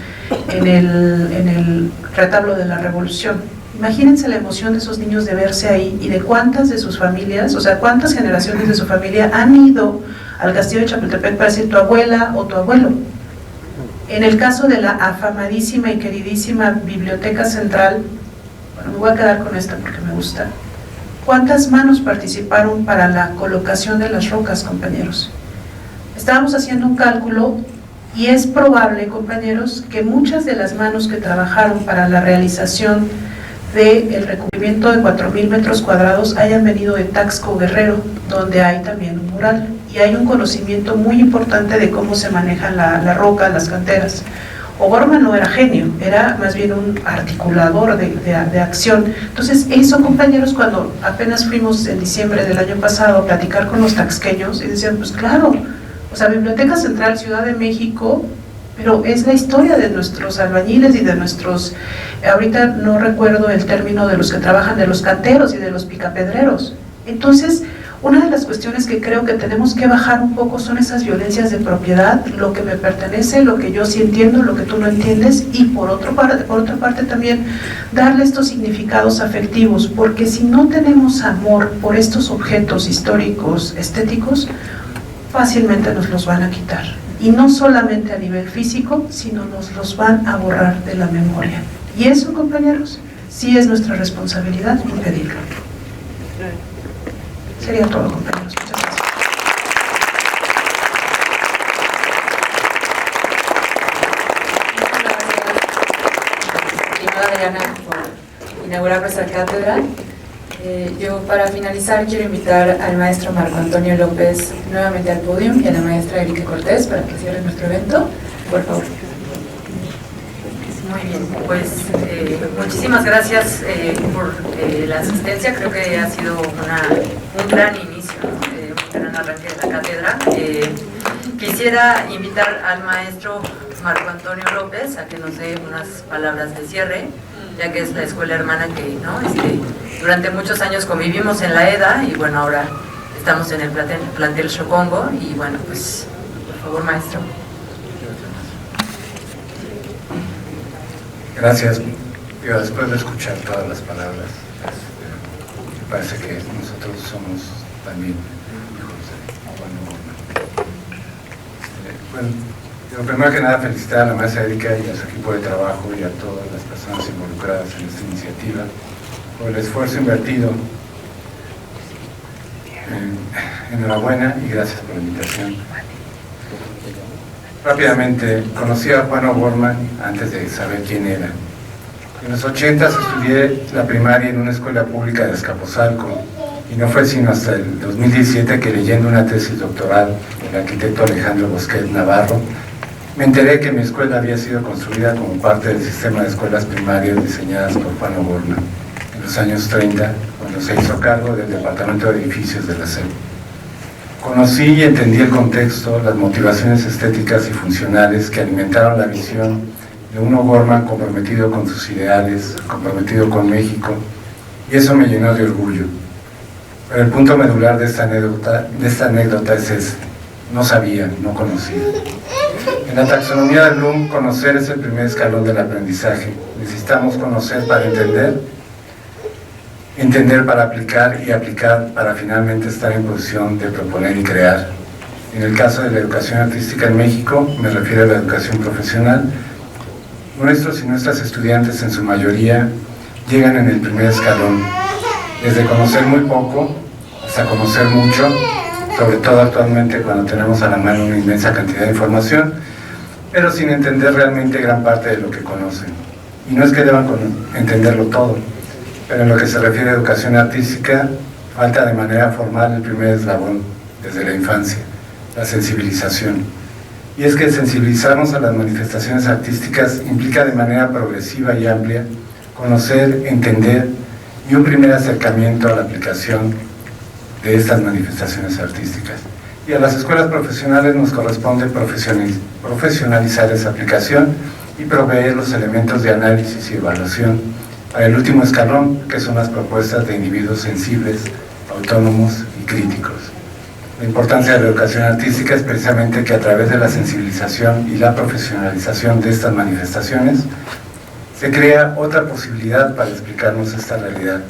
[SPEAKER 6] en el retablo de la Revolución. Imagínense la emoción de esos niños de verse ahí, y de cuántas de sus familias, o sea, cuántas generaciones de su familia han ido al castillo de Chapultepec para decir tu abuela o tu abuelo. En el caso de la afamadísima y queridísima Biblioteca Central, bueno, me voy a quedar con esta porque me gusta. ¿Cuántas manos participaron para la colocación de las rocas, compañeros? Estábamos haciendo un cálculo y es probable, compañeros, que muchas de las manos que trabajaron para la realización del recubrimiento de 4,000 metros cuadrados hayan venido de Taxco, Guerrero, donde hay también un mural, y hay un conocimiento muy importante de cómo se maneja la roca, las canteras. O'Gorman no era genio, era más bien un articulador de acción. Entonces eso, compañeros, cuando apenas fuimos en diciembre del año pasado a platicar con los taxqueños, y decían, pues claro, o sea, Biblioteca Central, Ciudad de México, pero es la historia de nuestros albañiles y de nuestros, ahorita no recuerdo el término de los que trabajan, de los canteros y de los picapedreros. Entonces, una de las cuestiones que creo que tenemos que bajar un poco son esas violencias de propiedad, lo que me pertenece, lo que yo sí entiendo, lo que tú no entiendes, y por otra parte también darle estos significados afectivos, porque si no tenemos amor por estos objetos históricos, estéticos, fácilmente nos los van a quitar. Y no solamente a nivel físico, sino nos los van a borrar de la memoria. Y eso, compañeros, sí es nuestra responsabilidad impedirlo. Sería todo, compañeros. Muchas gracias.
[SPEAKER 1] Estimada Adriana, por inaugurar nuestra cátedra. Yo, para finalizar, quiero invitar al maestro Marco Antonio López nuevamente al podio y a la maestra Erika Cortés para que cierren nuestro evento, por favor.
[SPEAKER 5] Muy bien, pues muchísimas gracias por la asistencia. Creo que ha sido un gran inicio, un gran arranque de la cátedra. Quisiera invitar al maestro Marco Antonio López a que nos dé unas palabras de cierre, ya que es la escuela hermana que durante muchos años convivimos en la EDA y bueno, ahora estamos en el plantel Xocongo y bueno, pues por favor, maestro.
[SPEAKER 2] Gracias. Después de escuchar todas las palabras, me parece que nosotros somos también hijos de Juan Borman. Bueno, primero que nada felicitar a la maestra Erika y a su equipo de trabajo y a todas las personas involucradas en esta iniciativa por el esfuerzo invertido. Enhorabuena y gracias por la invitación. Rápidamente, conocí a Juan O'Gorman antes de saber quién era. En los 80 estudié la primaria en una escuela pública de Azcapotzalco y no fue sino hasta el 2017 que, leyendo una tesis doctoral del arquitecto Alejandro Bosquet Navarro, me enteré que mi escuela había sido construida como parte del sistema de escuelas primarias diseñadas por Juan O'Gorman en los años 30, cuando se hizo cargo del Departamento de Edificios de la SEP. Conocí y entendí el contexto, las motivaciones estéticas y funcionales que alimentaron la visión de un O'Gorman comprometido con sus ideales, comprometido con México, y eso me llenó de orgullo. Pero el punto medular de esta anécdota es este: no sabía, no conocía. En la taxonomía de Bloom, conocer es el primer escalón del aprendizaje. Necesitamos conocer para entender, entender para aplicar y aplicar para finalmente estar en posición de proponer y crear. En el caso de la educación artística en México, me refiero a la educación profesional, nuestros y nuestras estudiantes en su mayoría llegan en el primer escalón, desde conocer muy poco hasta conocer mucho, sobre todo actualmente cuando tenemos a la mano una inmensa cantidad de información, pero sin entender realmente gran parte de lo que conocen. Y no es que deban entenderlo todo, pero en lo que se refiere a educación artística, falta de manera formal el primer eslabón, desde la infancia, la sensibilización. Y es que sensibilizarnos a las manifestaciones artísticas implica de manera progresiva y amplia conocer, entender y un primer acercamiento a la aplicación de estas manifestaciones artísticas. Y a las escuelas profesionales nos corresponde profesionalizar esa aplicación y proveer los elementos de análisis y evaluación para el último escalón, que son las propuestas de individuos sensibles, autónomos y críticos. La importancia de la educación artística es precisamente que a través de la sensibilización y la profesionalización de estas manifestaciones se crea otra posibilidad para explicarnos esta realidad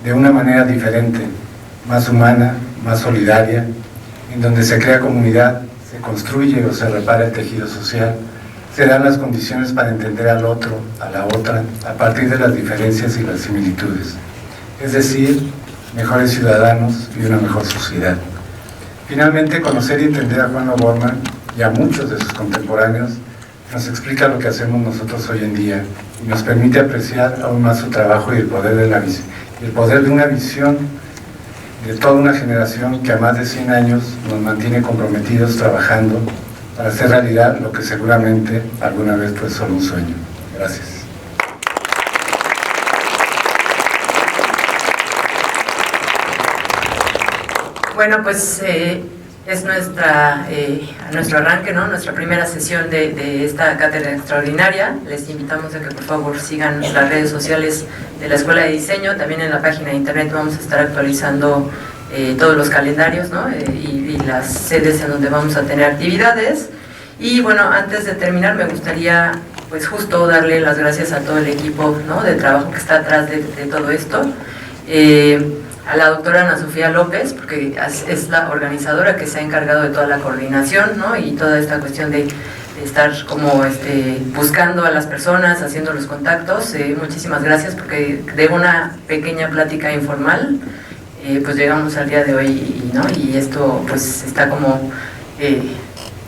[SPEAKER 2] de una manera diferente, más humana, más solidaria, en donde se crea comunidad, se construye o se repara el tejido social, se dan las condiciones para entender al otro, a la otra, a partir de las diferencias y las similitudes, es decir, mejores ciudadanos y una mejor sociedad. Finalmente, conocer y entender a Juan O'Gorman y a muchos de sus contemporáneos nos explica lo que hacemos nosotros hoy en día y nos permite apreciar aún más su trabajo y el poder de una visión de toda una generación que a más de 100 años nos mantiene comprometidos trabajando para hacer realidad lo que seguramente alguna vez fue solo un sueño. Gracias.
[SPEAKER 5] Bueno, pues es nuestro arranque, ¿no? Nuestra primera sesión de esta cátedra extraordinaria. Les invitamos a que por favor sigan las redes sociales de la Escuela de Diseño. También en la página de internet vamos a estar actualizando todos los calendarios, ¿no? y las sedes en donde vamos a tener actividades. Y bueno, antes de terminar me gustaría pues justo darle las gracias a todo el equipo, ¿no? de trabajo que está atrás de todo esto. A la doctora Ana Sofía López, porque es la organizadora que se ha encargado de toda la coordinación, ¿no? y toda esta cuestión de estar como buscando a las personas, haciendo los contactos. Muchísimas gracias, porque de una pequeña plática informal pues llegamos al día de hoy, ¿no? Y esto pues está como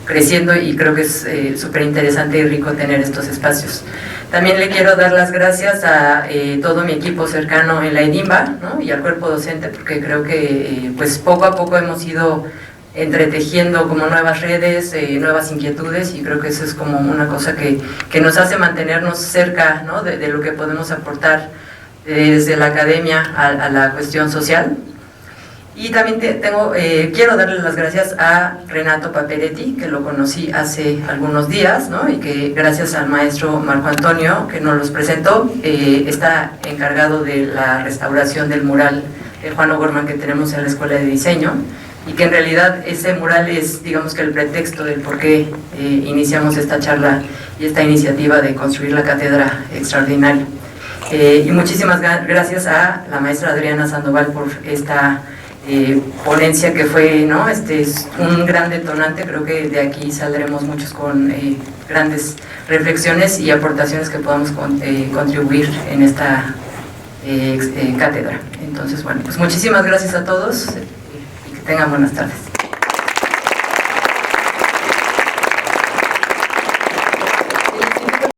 [SPEAKER 5] creciendo, y creo que es súper interesante y rico tener estos espacios. También le quiero dar las gracias a todo mi equipo cercano en la EDIMBA, ¿no? Y al cuerpo docente, porque creo que pues poco a poco hemos ido entretejiendo como nuevas redes, nuevas inquietudes, y creo que eso es como una cosa que nos hace mantenernos cerca, ¿no? de lo que podemos aportar desde la academia a la cuestión social. Y también quiero darle las gracias a Renato Paperetti, que lo conocí hace algunos días, ¿no? Y que gracias al maestro Marco Antonio, que nos los presentó, está encargado de la restauración del mural de Juan O'Gorman que tenemos en la Escuela de Diseño, y que en realidad ese mural es, digamos que el pretexto del por qué iniciamos esta charla y esta iniciativa de construir la cátedra extraordinaria. Y muchísimas gracias a la maestra Adriana Sandoval por esta ponencia que fue, ¿no? Es un gran detonante. Creo que de aquí saldremos muchos con grandes reflexiones y aportaciones que podamos contribuir en esta cátedra. Entonces, bueno, pues muchísimas gracias a todos. Tengan buenas tardes.